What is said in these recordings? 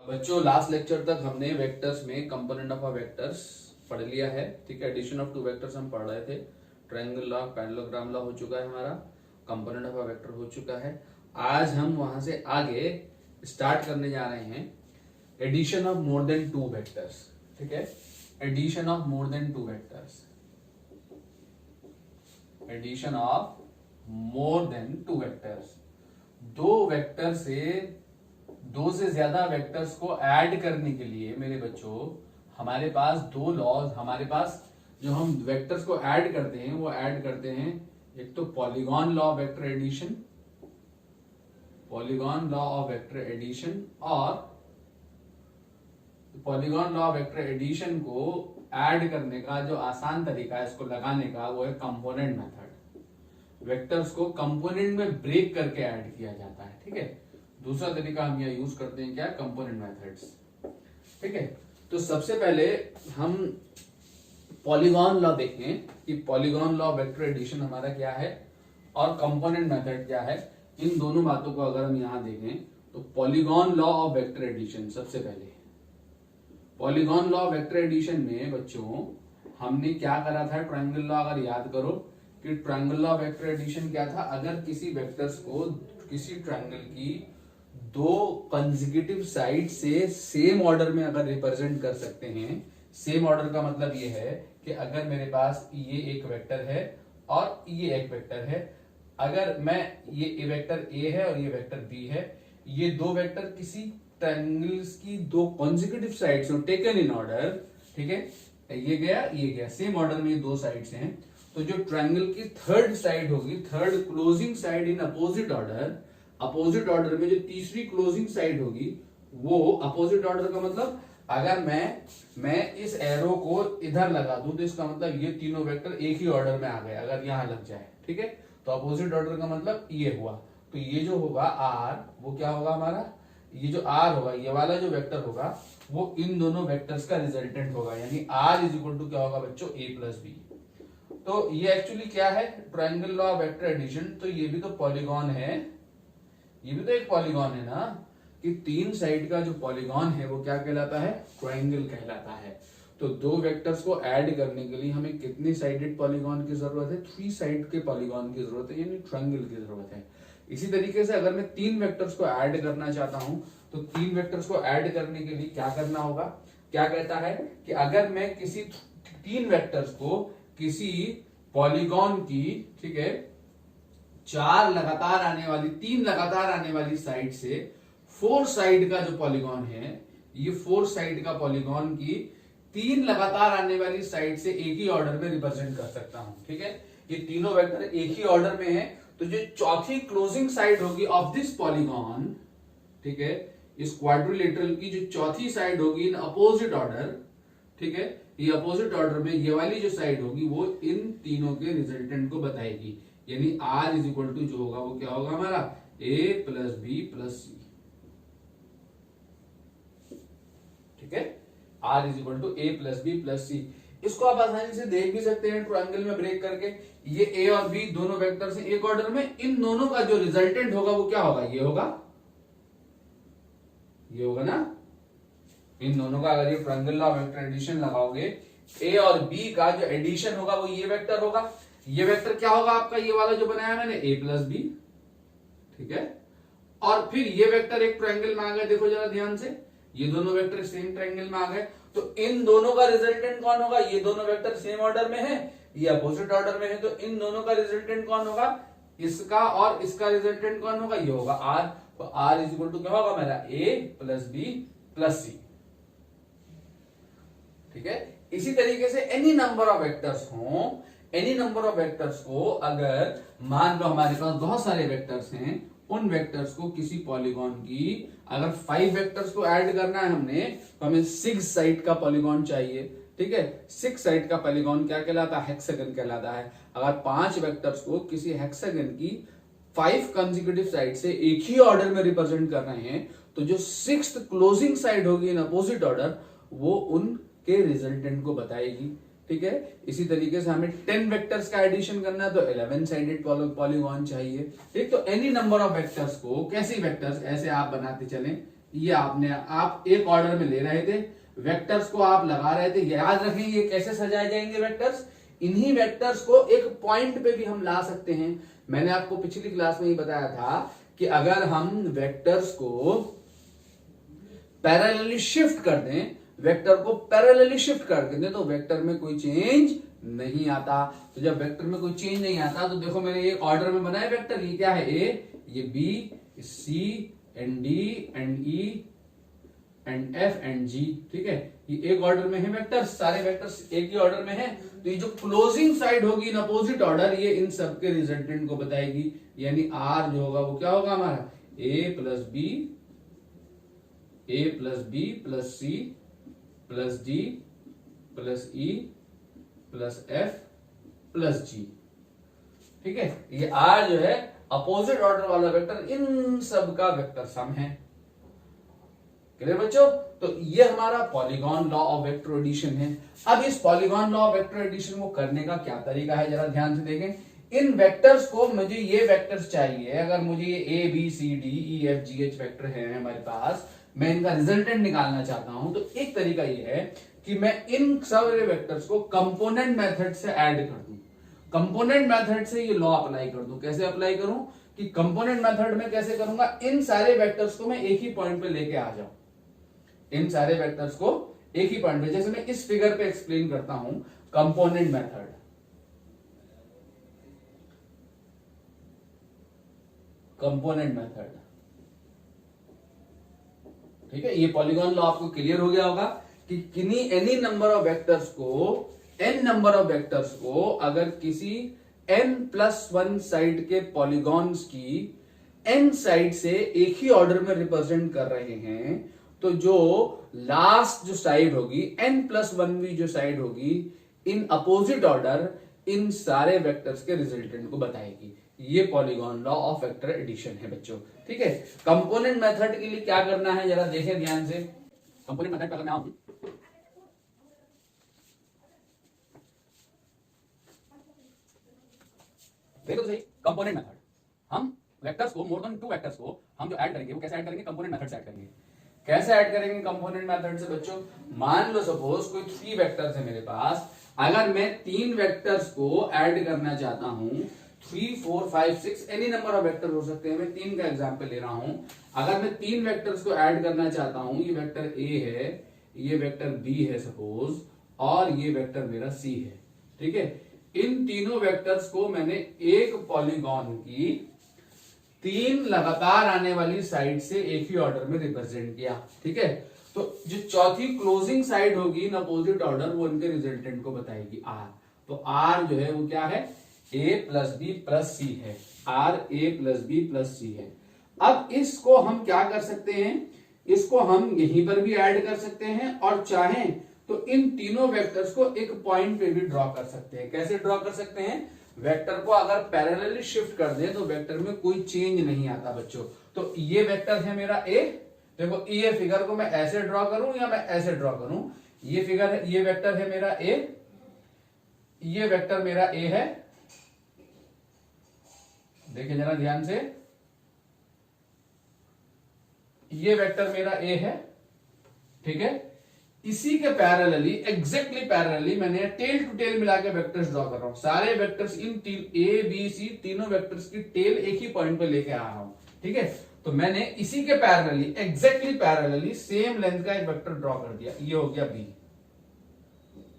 बच्चों last lecture तक हमने वेक्टर्स में कंपोनेंट ऑफ वेक्टर्स पढ़ लिया है। ठीक है, एडिशन ऑफ टू वेक्टर्स हम पढ़ रहे थे। ट्रायंगल लॉ, पैरेललोग्राम लॉ हो चुका है हमारा, कंपोनेंट ऑफ वेक्टर हो चुका है। आज हम वहां से आगे स्टार्ट करने जा रहे हैं addition of more than two vectors. ठीक है, addition of more than two vectors, addition of more than two vectors. दो से ज्यादा वेक्टर्स को ऐड करने के लिए मेरे बच्चों हमारे पास दो लॉज, हमारे पास जो हम वेक्टर्स को ऐड करते हैं वो ऐड करते हैं, एक तो polygon law of vector addition, polygon law of vector addition, और polygon law of vector addition को ऐड करने का जो आसान तरीका है इसको लगाने का वो है कंपोनेंट मेथड। वेक्टर्स को कंपोनेंट में ब्रेक करके ऐड किया जाता है। ठीक है, दूसरा तरीका हम यहाँ यूज करते हैं क्या, कंपोनेंट मेथड्स। ठीक है, तो सबसे पहले हम पॉलीगॉन लॉ देखें कि पॉलीगॉन लॉ वेक्टर एडिशन हमारा क्या है और कंपोनेंट मेथड क्या है। इन दोनों बातों को अगर हम यहाँ देखें तो polygon law of vector addition, सबसे पहले polygon law of vector addition में बच्चों हमने क्या करा था, ट्रायंगल लॉ अगर याद करो कि triangle law of vector addition क्या था, अगर किसी वेक्टर्स को किसी ट्रायंगल की दो कंसेक्यूटिव साइड से सेम ऑर्डर में अगर रिप्रेजेंट कर सकते हैं, सेम ऑर्डर का मतलब ये है कि अगर मेरे पास ये एक वेक्टर है और ये एक वेक्टर है, अगर मैं ये वेक्टर ए है और ये वेक्टर बी है, ये दो वेक्टर किसी ट्रायंगल्स की दो कंसेक्यूटिव साइड्स हो टेकन इन ऑर्डर, ठीक है, ये गया सेम ऑर्डर में, दो साइड्स हैं, तो जो ट्रायंगल की थर्ड साइड होगी, third closing side in opposite order, opposite order में जो तीसरी क्लोजिंग साइड होगी वो अपोजिट ऑर्डर का मतलब अगर मैं इस एरो को इधर लगा दूं तो इसका मतलब ये तीनों वेक्टर एक ही ऑर्डर में आ गए अगर यहां लग जाए। ठीक है, तो अपोजिट ऑर्डर का मतलब ये हुआ, तो ये जो होगा आर, वो क्या होगा हमारा, ये जो आर होगा, ये वाला जो वेक्टर होगा वो इन दोनों वेक्टर्स का रिजल्टेंट होगा, यानी आर इज इक्वल टू क्या होगा बच्चों, ए प्लस बी। तो ये एक्चुअली क्या है, triangle law of vector addition. तो ये भी तो पॉलीगॉन है, ये भी तो एक पॉलीगॉन है ना, कि तीन साइड का जो पॉलीगॉन है वो क्या कहलाता है, ट्रायंगल कहलाता है। तो दो वेक्टर्स को ऐड करने के लिए हमें कितनी साइडेड पॉलीगॉन की जरूरत है, थ्री साइड के पॉलीगॉन की जरूरत है, यानी ट्रायंगल की जरूरत है। इसी तरीके से अगर मैं तीन वेक्टर्स को ऐड करना चाहता हूं तो तीन वेक्टर्स को ऐड करने के लिए क्या करना होगा, क्या कहता है कि अगर मैं किसी तीन वेक्टर्स को किसी पॉलीगॉन की, ठीक है, तीन लगातार आने वाली साइड से फोर साइड का जो पॉलीगॉन है, ये फोर साइड का पॉलीगॉन की तीन लगातार आने वाली साइड से एक ही ऑर्डर में रिप्रेजेंट कर सकता हूं। ठीक है, ये तीनों वेक्टर एक ही ऑर्डर में है, तो जो चौथी क्लोजिंग साइड होगी ऑफ दिस पॉलीगॉन, ठीक है, इस क्वाड्रिलेटरल की जो चौथी साइड होगी इन अपोजिट ऑर्डर, ठीक है, ये अपोजिट ऑर्डर में ये वाली जो साइड होगी वो इन तीनों के रिजल्टेंट को बताएगी, यानी R इज इक्वल टू जो होगा वो क्या होगा हमारा, A plus B plus C. ठीक है, R is equal to A plus B plus C. इसको आप आसानी से देख भी सकते हैं ट्रायंगल में ब्रेक करके, ये A और B दोनों वेक्टर्स हैं एक ऑर्डर में, इन दोनों का जो रिजल्टेंट होगा वो क्या होगा, ये होगा ना, इन दोनों का अगर ये ट्रायंगल लॉ वेक्टर एडिशन लगाओगे, A और B का जो एडिशन होगा वो ये वेक्टर होगा, ये वेक्टर क्या होगा आपका, ये वाला जो बनाया मैंने A प्लस बी। ठीक है, और फिर ये वेक्टर एक ट्रायंगल में आ गए, देखो जरा ध्यान से, ये दोनों वेक्टर सेम ट्रायंगल में आ गए, तो इन दोनों का रिजल्टेंट कौन होगा, ये दोनों वेक्टर सेम ऑर्डर में है, ये अपोजिट ऑर्डर में है, तो इन दोनों का रिजल्टेंट कौन होगा, इसका और इसका रिजल्टेंट कौन होगा, ये होगा R। तो R इज इक्वल टू क्या होगा मेरा, A plus B plus C. ठीक है, इसी तरीके से एनी नंबर ऑफ वेक्टर्स हो, एनी नंबर ऑफ वेक्टर्स को अगर मान लो हमारे पास बहुत सारे वेक्टर्स हैं, उन वेक्टर्स को किसी पॉलीगॉन की अगर 5 वेक्टर्स को ऐड करना है हमने, तो हमें 6 साइड का पॉलीगॉन चाहिए। ठीक है, 6 साइड का पॉलीगॉन क्या कहलाता है, हेक्सागन कहलाता है। अगर 5 वेक्टर्स को किसी हेक्सागन की 5 कंसेक्यूटिव साइड से एक ही ऑर्डर में रिप्रेजेंट कर रहे हैं, तो जो 6th क्लोजिंग साइड होगी इन अपोजिट ऑर्डर वो उनके रिजल्टेंट को बताएगी। ठीक है, इसी तरीके से हमें 10 वेक्टर्स का एडिशन करना है तो 11 साइडेड पॉलीगॉन चाहिए। ठीक, तो एनी नंबर ऑफ वेक्टर्स को, कैसे वेक्टर्स, ऐसे आप बनाते चलें, ये आप एक ऑर्डर में ले रहे थे, वेक्टर्स को आप लगा रहे थे। याद रखें ये कैसे सजाए जाएंगे वेक्टर्स, इन्हीं वेक्टर्स को एक पॉइंट पे भी हम ला सकते हैं। मैंने आपको पिछली क्लास में ही बताया था कि अगर हम वेक्टर्स को पैरेलली शिफ्ट कर दें, वेक्टर को पैरेलली शिफ्ट कर दें तो वेक्टर में कोई चेंज नहीं आता। तो जब वेक्टर में कोई चेंज नहीं आता तो देखो मैंने ये ऑर्डर में बनाया वेक्टर, ये क्या है, ए, ये B, C and D and E and F and G, ठीक है, ये एक ऑर्डर में है वेक्टर्स, सारे वेक्टर्स एक ही ऑर्डर में है। तो ये जो क्लोजिंग साइड होगी इन अपोजिट ऑर्डर, ये इन सबके रिजल्टेंट को बताएगी, यानी आर जो होगा वो क्या होगा हमारा, A plus B plus C plus D plus E plus F plus G, ठीक है। ये आर जो है अपोजिट ऑर्डर वाला वेक्टर, इन सब का वेक्टर सम है। क्लियर बच्चों? तो ये हमारा polygon law of vector addition है। अब इस polygon law of vector addition को करने का क्या तरीका है, जरा ध्यान से देखें। इन वेक्टर्स को, मुझे ये वेक्टर्स चाहिए, अगर मुझे ये A B C D E F G H vector है हमारे पास, मैं इनका रिजल्टेंट निकालना चाहता हूं, तो एक तरीका ये है कि मैं इन सारे वेक्टर्स को कंपोनेंट मेथड से ऐड कर दूं, कंपोनेंट मेथड से ये लॉ अप्लाई कर दूं। कैसे अप्लाई करूं कि कंपोनेंट मेथड में कैसे करूंगा, इन सारे वेक्टर्स को मैं एक ही पॉइंट पे लेके आ जाऊं, इन सारे वेक्टर्स को एक ही पॉइंट पे, जैसे मैं इस फिगर पे एक्सप्लेन करता हूं कंपोनेंट मेथड। कंपोनेंट मेथड, ठीक है, ये पॉलीगॉन लॉ आपको क्लियर हो गया होगा कि किन्हीं एनी नंबर ऑफ वेक्टर्स को, एन नंबर ऑफ वेक्टर्स को अगर किसी n+1 साइड के पॉलीगॉन्स की n साइड से एक ही ऑर्डर में रिप्रेजेंट कर रहे हैं, तो जो लास्ट जो साइड होगी, n+1वीं जो साइड होगी, इन अपोजिट ऑर्डर इन सारे वेक्टर्स के रिजल्टेंट को बताएगी। ये polygon law of vector addition है बच्चों, ठीक है। कंपोनेंट मेथड के लिए क्या करना है जरा देखें ध्यान से। कंपोनेंट मेथड अगर मैं आऊं, देखो तो सही, कंपोनेंट मेथड, हम वेक्टर्स को, मोर देन 2 वेक्टर्स को हम जो ऐड करेंगे वो कैसे ऐड करेंगे, कंपोनेंट मेथड से ऐड करेंगे। कैसे ऐड करेंगे कंपोनेंट मेथड से बच्चों, मान लो सपोज कोई 3 वेक्टर्स है मेरे पास, अगर मैं 3 वेक्टर्स को ऐड करना चाहता हूं, 3 4 5 6 एनी नंबर ऑफ वेक्टर हो सकते हैं, मैं 3 का एग्जांपल ले रहा हूं। अगर मैं 3 वेक्टर्स को ऐड करना चाहता हूं, ये वेक्टर ए है, ये वेक्टर बी है सपोज, और ये वेक्टर मेरा सी है, ठीक है। इन तीनों वेक्टर्स को मैंने एक पॉलीगॉन की 3 लगातार आने वाली साइड से एक ही ऑर्डर में रिप्रेजेंट किया, ठीक है। तो जो चौथी क्लोजिंग साइड होगी इन अपोजिट ऑर्डर, वो इनके रिजल्टेंट को बताएगी आर। तो आर जो है वो क्या है, A plus B plus C है, R A plus B plus C है। अब इसको हम क्या कर सकते हैं, इसको हम यहीं पर भी ऐड कर सकते हैं, और चाहें तो इन तीनों वेक्टर्स को एक पॉइंट पे भी ड्रॉ कर सकते हैं। कैसे ड्रॉ कर सकते हैं, वेक्टर को अगर पैरेलली शिफ्ट कर दें तो वेक्टर में कोई चेंज नहीं आता बच्चों। तो ये वेक्टर है मेरा ए, देखो ये फिगर को मैं ऐसे ड्रॉ करूं या मैं ऐसे ड्रॉ करूं, ये फिगर है, ये वेक्टर है मेरा ए, ये वेक्टर मेरा ए है, देखिए जरा ध्यान से, ये वेक्टर मेरा ए है, ठीक है। इसी के पैरेलली, एग्जैक्टली पैरेलली मैंने टेल टू टेल मिला के वेक्टर्स ड्रॉ कर रहा हूं। सारे वेक्टर्स इन ए बी सी तीनों वेक्टर्स की टेल एक ही पॉइंट पे लेके आ रहा हूं, ठीक है। तो मैंने इसी के parallelly, exactly parallelly same length का एक वेक्टर ड्रॉ कर दिया, ये हो गया बी,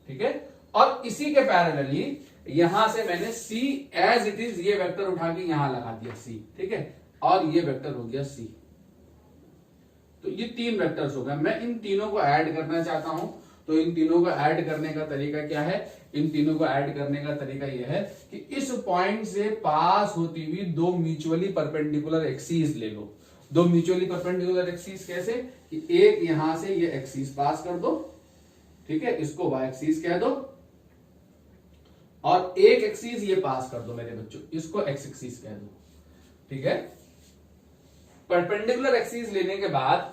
ठीक है। और इसी के पैरेलली यहां से मैंने सी एज इट इज ये वेक्टर उठा के यहां लगा दिया सी, ठीक है, और ये वेक्टर हो गया सी। तो ये 3 वेक्टर्स हो गए। मैं इन तीनों को ऐड करना चाहता हूं, तो इन तीनों को ऐड करने का तरीका क्या है, इन तीनों को ऐड करने का तरीका यह है कि इस पॉइंट से पास होती हुई 2 म्यूचुअली परपेंडिकुलर एक्सिस ले लो। 2 म्यूचुअली परपेंडिकुलर एक्सिस कैसे, कि एक यहां से ये एक्सिस पास कर दो, ठीक है, इसको वाई एक्सिस कह दो, और एक एक्सिस ये पास कर दो मेरे बच्चों, इसको एक्स एक्सिस कह दो, ठीक है। परपेंडिकुलर एक्सिस लेने के बाद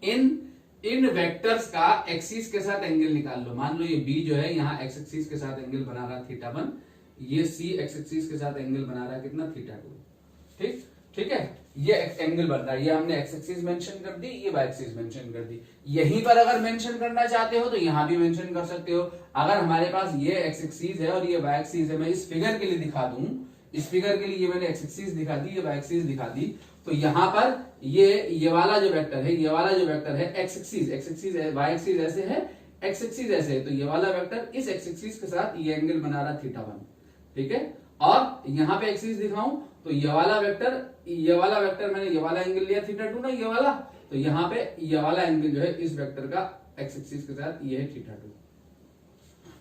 इन वेक्टर्स का एक्सिस के साथ एंगल निकाल लो। मान लो ये बी जो है यहां एक्स एक्सिस के साथ एंगल बना रहा है θ1, ये सी एक्स एक्सिस के साथ एंगल बना रहा है कितना, θ2, ठीक है। ये एंगल बन रहा है, ये हमने एक्स एक्सिस मेंशन कर दी, ये वाई एक्सिस मेंशन कर दी। यहीं पर अगर मेंशन करना चाहते हो तो यहां भी मेंशन कर सकते हो। अगर हमारे पास ये एक्स एक्सिस है और ये वाई एक्सिस है, मैं इस फिगर के लिए दिखा दूं, इस फिगर के लिए ये मैंने एक्स एक्सिस दिखा दी, ये वाई एक्सिस दिखा दी, तो यहां पर ये वाला जो वेक्टर है, ये वाला जो वेक्टर है एक्स एक्सिस वाई एक्सिस ऐसे है, एक्स एक्सिस ऐसे है, तो ये वाला वेक्टर इस एक्स एक्सिस के साथ ये एंगल बना रहा θ1, ठीक है। और यहां पे एक्सिस दिखाऊं तो ये वाला वेक्टर मैंने ये वाला एंगल लिया θ2 ना, ये वाला, तो यहां पे ये वाला एंगल जो है इस वेक्टर का एक्स एक्सिस के साथ ये है θ2,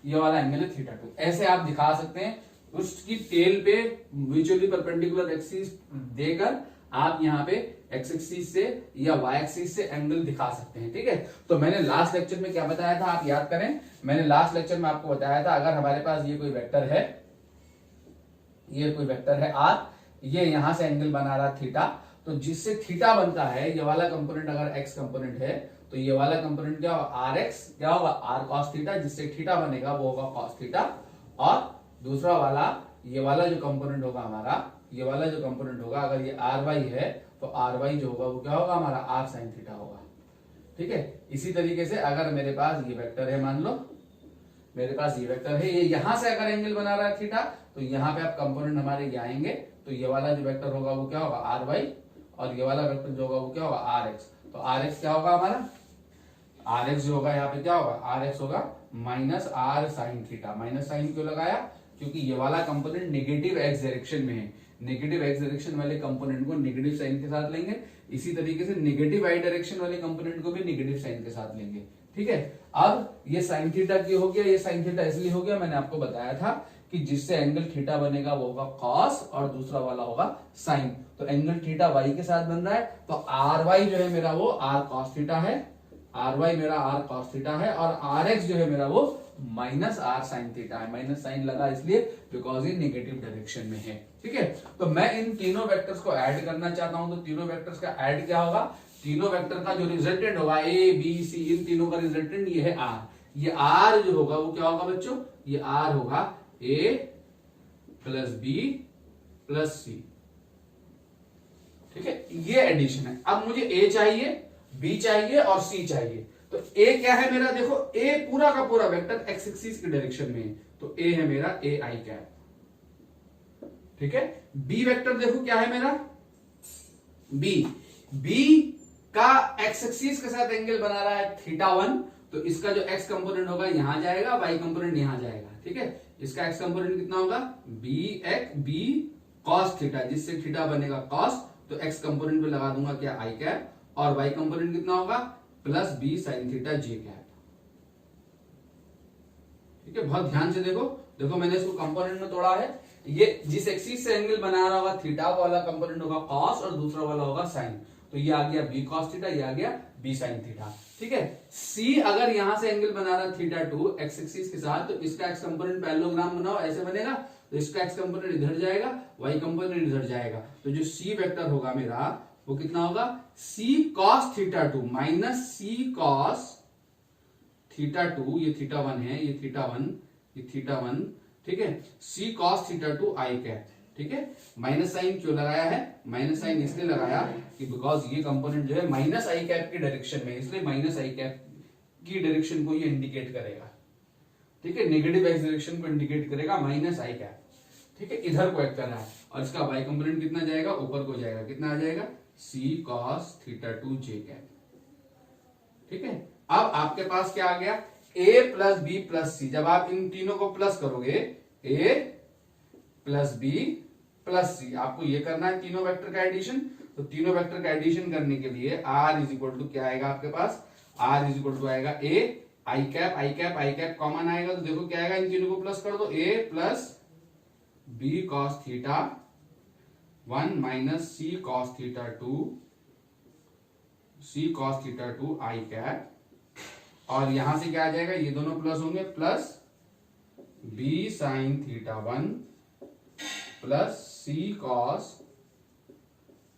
ये वाला एंगल है θ2। ऐसे आप दिखा सकते हैं, उसकी टेल पे म्यूचुअली परपेंडिकुलर एक्सिस देकर आप यहाँ पे एक्स एक्सिस से या वाई एक्सिस से एंगल दिखा सकते हैं, ठीक है। तो मैंने लास्ट लेक्चर में क्या बताया था, आप याद करें, मैंने लास्ट लेक्चर में आपको बताया था, अगर हमारे पास ये कोई वेक्टर है, ये कोई वेक्टर है आर, ये यहां से एंगल बना रहा थीटा, तो जिससे थीटा बनता है, ये वाला कंपोनेंट अगर एक्स कंपोनेंट है तो ये वाला कंपोनेंट क्या होगा, आर एक्स, क्या होगा, आर कॉस थीटा, जिससे थीटा बनेगा वो होगा कॉस थीटा। और दूसरा वाला, ये वाला जो कंपोनेंट होगा हमारा, ये वाला जो कंपोनेंट होगा, अगर ये आर वाई है तो आर वाई जो होगा वो क्या होगा हमारा, आर साइन थीटा होगा, ठीक है। इसी तरीके से अगर मेरे पास ये वेक्टर है, मान लो मेरे पास ये वेक्टर है, ये यहां से अगर एंगल बना रहा है थीटा, तो यहाँ पे आप कंपोनेंट हमारे ये आएंगे, तो ये वाला जो वेक्टर होगा वो क्या होगा, आर वाई, और ये वाला वेक्टर जो होगा वो क्या होगा, आर एक्स। तो आर एक्स क्या होगा हमारा, आर एक्स जो होगा यहाँ पे क्या होगा, आर एक्स होगा minus R sine theta. Minus sine क्यों लगाया, क्योंकि ये वाला कंपोनेंट नेगेटिव एक्स डायरेक्शन में है, नेगेटिव एक्स डायरेक्शन वाले कंपोनेंट को नेगेटिव साइन के साथ लेंगे, इसी तरीके से नेगेटिव वाई डायरेक्शन वाले कंपोनेंट को भी नेगेटिव साइन के साथ लेंगे, ठीक है। अब ये साइन थीटा क्यों हो गया, ये साइन थीटा इसलिए हो गया, मैंने आपको बताया था कि जिससे एंगल थीटा बनेगा वो होगा कॉस और दूसरा वाला होगा साइन। तो एंगल थीटा वाई के साथ बन रहा है, तो आर वाई जो है मेरा वो आर कॉस थीटा है, आर वाई मेरा आर कॉस थीटा है, और आर एक्स जो है मेरा वो माइनस आर साइन थीटा है। माइनस साइन लगा इसलिए बिकॉज ये नेगेटिव डायरेक्शन में है, ठीक है। तो मैं इन तीनों वेक्टर्स को ऐड करना चाहता हूं, तो तीनों वेक्टर्स का ऐड क्या होगा, तीनों वेक्टर का जो रिजल्टेंट होगा ए बी सी, इन तीनों का रिजल्टेंट ये है आर। ये आर जो होगा वो क्या होगा बच्चों, ये आर होगा ए प्लस बी प्लस सी, ठीक है। ये एडिशन है। अब मुझे ए चाहिए, बी चाहिए और सी चाहिए। तो ए क्या है मेरा, देखो ए पूरा का पूरा वेक्टर एक्स एक्सिस की डायरेक्शन में है, तो ए है मेरा ए आई कैप, ठीक है। बी वेक्टर देखो क्या है मेरा, बी का एक्स एक्सिस के साथ एंगल बना रहा है θ1, तो इसका जो एक्स कंपोनेंट होगा यहां जाएगा, वाई कंपोनेंट यहां जाएगा, ठीक है। इसका एक्स कंपोनेंट कितना होगा, बी कॉस थीटा, जिससे थीटा बनेगा कॉस, तो एक्स कंपोनेंट पे लगा दूंगा क्या, आई कैप, और वाई कंपोनेंट कितना होगा, प्लस बी साइन थीटा जे कैप, ठीक है। बहुत ध्यान से देखो, देखो मैंने इसको कंपोनेंट में तोड़ा है, ये जिस एक्सिस से एंगल बना रहा होगा थीटा वाला कंपोनेंट होगा कॉस और दूसरा वाला होगा साइन, तो ये आ गया बी कॉस थीटा, ये आ गया बी साइन थीटा, ठीक है। सी अगर यहां से एंगल बना रहा θ2 एक्स एक्सिस के साथ, तो इसका एक्स कंपोनेंट पैरेललोग्राम बनाओ, ऐसे बनेगा, तो इसका एक्स कंपोनेंट इधर जाएगा, वाई कंपोनेंट इधर जाएगा, तो जो सी वेक्टर होगा मेरा वो कितना होगा, सी कॉस θ2 माइनस सी कॉस θ2, ये θ1 है, ये θ1, ये θ1, ठीक है, सी कॉस θ2 आई कैप, ठीक है। माइनस साइन क्यों लगाया है, माइनस साइन इसलिए लगाया कि बिकॉज ये कंपोनेंट जो है माइनस आई कैप की डायरेक्शन में, इसलिए माइनस आई कैप की डायरेक्शन को ये इंडिकेट करेगा, ठीक है। नेगेटिव एक्स डायरेक्शन को इंडिकेट करेगा माइनस आई कैप, ठीक है, इधर को एक्ट कर रहा है, और इसका वाई कंपोनेंट कितना जाएगा, ऊपर को जाएगा, कितना आ जाएगा, सी कॉस θ2 जे कैप, ठीक है। अब आपके पास क्या आ गया, ए प्लस बी प्लस सी, जब आप इन तीनों को प्लस करोगे, ए प्लस बी प्लस सी, आपको ये करना है तीनों वेक्टर का एडिशन। तो तीनों वेक्टर का एडिशन करने के लिए आर इज इक्वल टू क्या आएगा आपके पास, आर इज इक्वल टू आएगा ए आई कैप, आई कैप आई कैप कॉमन आएगा, तो देखो क्या आएगा, इन तीनों को प्लस कर दो, A plus B cos theta 1 minus C cos theta 2 i cap, और यहां से क्या आ जाएगा, ये दोनों प्लस होंगे, plus B sine theta 1 plus C cos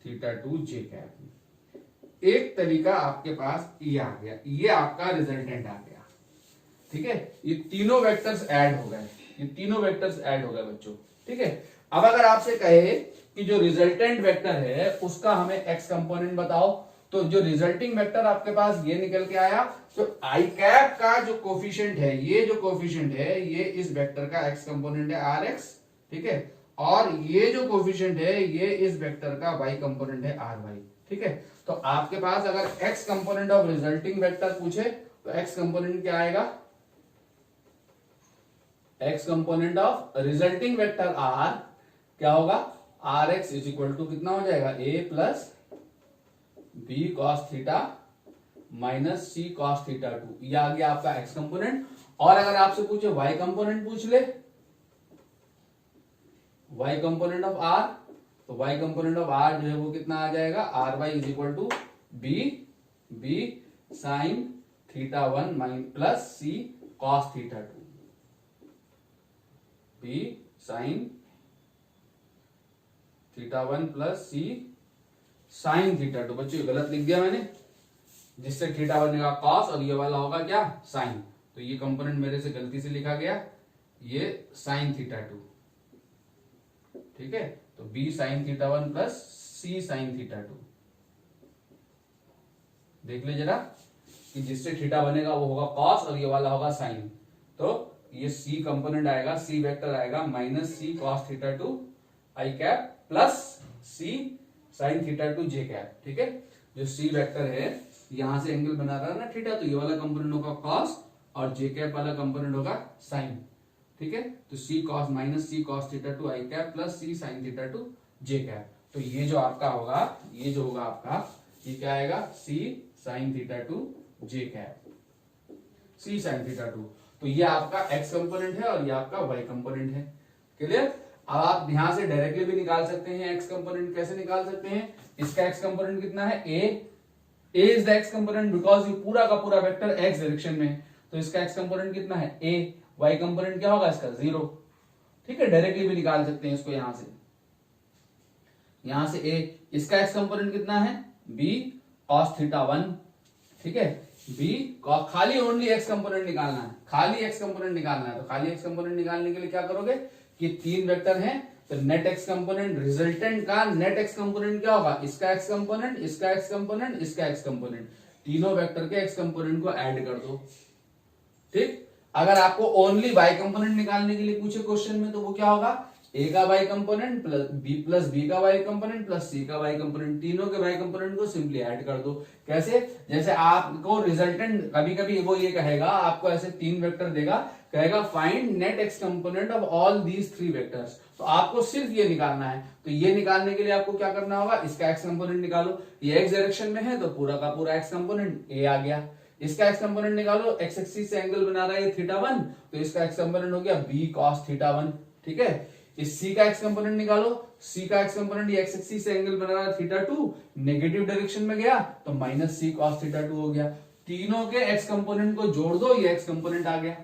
θ2 j cap. एक तरीका आपके पास ये आ गया, ये आपका रिजल्टेंट आ गया, ठीक है। ये तीनों वेक्टर्स ऐड हो गए, ये तीनों वेक्टर्स ऐड हो गए बच्चों, ठीक है। अब अगर आपसे कहे कि जो रिजल्टेंट वेक्टर है उसका हमें एक्स कंपोनेंट बताओ, तो जो रिजल्टिंग वेक्टर आपके पास ये निकल के आया, तो आई कैप का जो कोफिशिएंट है, ये जो कोफिशिएंट है ये इस वेक्टर का एक्स कंपोनेंट है आर एक्स, ठीक है, और ये जो कोफिशिएंट है ये इस वेक्टर का वाई कंपोनेंट है आर वाई, ठीक है। तो आपके पास अगर X component of resulting vector पूछे तो एक्स कंपोनेंट क्या आएगा, X component of resulting vector R क्या होगा, R X is equal to कितना हो जाएगा, A plus B cos theta minus C cos theta 2, ये आ गया आपका एक्स कंपोनेंट। और अगर आपसे पूछे वाई कंपोनेंट पूछ ले, वाई कंपोनेंट ऑफ आर, तो वाई कंपोनेंट ऑफ आर जो है वो कितना आ जाएगा, R Y is equal to B sine theta 1 mine plus C cos theta 2, B sine theta 1 plus C sine theta 2। बच्चों ये गलत लिख दिया मैंने, जिससे थीटा बनेगा कॉस और ये वाला होगा क्या, साइन, तो ये कंपोनेंट मेरे से गलती से लिखा गया, ये साइन थीटा 2, ठीक है। तो B sine theta 1 plus C sine theta 2, देख ले जरा कि जिससे थीटा बनेगा वो होगा कॉस और ये वाला होगा साइन, तो ये सी कंपोनेंट आएगा, सी वेक्टर आएगा minus C cos theta 2 i cap plus C sine theta 2 J cap, ठीक है। जो सी वेक्टर है यहां से एंगल बना रहा है ना थीटा, तो ये वाला कंपोनेंट होगा कॉस और जे कैप वाला कंपोनेंट होगा साइन, ठीक है। तो सी cos minus C cos theta 2 i cap plus C sine theta 2 J cap, तो ये जो आपका होगा, ये जो होगा आपका, ये क्या आएगा, सी साइन थीटा 2 जे कैप, सी साइन थीटा 2, तो ये आपका एक्स कंपोनेंट है और ये आपका वाई कंपोनेंट है, क्लियर। अब आप यहां से डायरेक्टली भी निकाल सकते हैं एक्स कंपोनेंट, कैसे निकाल सकते हैं, इसका एक्स कंपोनेंट कितना है, A is the X component because ये पूरा का पूरा वेक्टर एक्स डायरेक्शन में है, तो इसका एक्स कंपोनेंट कितना है, ए, वाई कंपोनेंट क्या होगा इसका, 0, ठीक है। डायरेक्टली भी निकाल सकते हैं इसको, यहां से ए, इसका एक्स कंपोनेंट कितना है, बी कॉस थीटा 1, ठीक है, बी खाली ओनली एक्स कंपोनेंट निकालना है, खाली एक्स कंपोनेंट निकालना है, तो खाली एक्स कंपोनेंट निकालने के लिए क्या करोगे कि 3 वेक्टर हैं, तो नेट एक्स कंपोनेंट, रिजल्टेंट का नेट एक्स कंपोनेंट क्या होगा, इसका एक्स कंपोनेंट, इसका एक्स कंपोनेंट, इसका एक्स कंपोनेंट, तीनों वेक्टर के एक्स कंपोनेंट को ऐड कर दो, ठीक। अगर आपको ओनली वाई कंपोनेंट निकालने के लिए पूछे क्वेश्चन में, तो वो क्या होगा, ए का वाई कंपोनेंट प्लस बी का वाई कंपोनेंट प्लस सी का वाई कंपोनेंट, तीनों के वाई कंपोनेंट को सिंपली ऐड कर दो। कैसे, जैसे आपको रिजल्टेंट कभी कभी वो ये कहेगा, आपको ऐसे 3 वेक्टर देगा, कहेगा find net X component of all these 3 vectors, तो आपको सिर्फ ये निकालना है। तो ये निकालने के लिए आपको क्या करना होगा, इसका एक्स कंपोनेंट निकालो, ये एक्स डायरेक्शन में है तो पूरा का पूरा एक्स कंपोनेंट ए आ गया, इसका एक्स कंपोनेंट निकालो, एक्स एक्सिस से एंगल बना रहा है थीटा 1, तो इसका एक्स कंपोनेंट हो गया बी कॉस थीटा 1, ठीक है। इस सी का एक्स कंपोनेंट निकालो, सी का एक्स कंपोनेंट ये एक्स एक्सिस से एंगल बना रहा है थीटा 2, नेगेटिव डायरेक्शन में गया तो माइनस सी कॉस थीटा 2 हो गया, तीनों के एक्स कंपोनेंट को जोड़ दो, ये एक्स कंपोनेंट आ गया,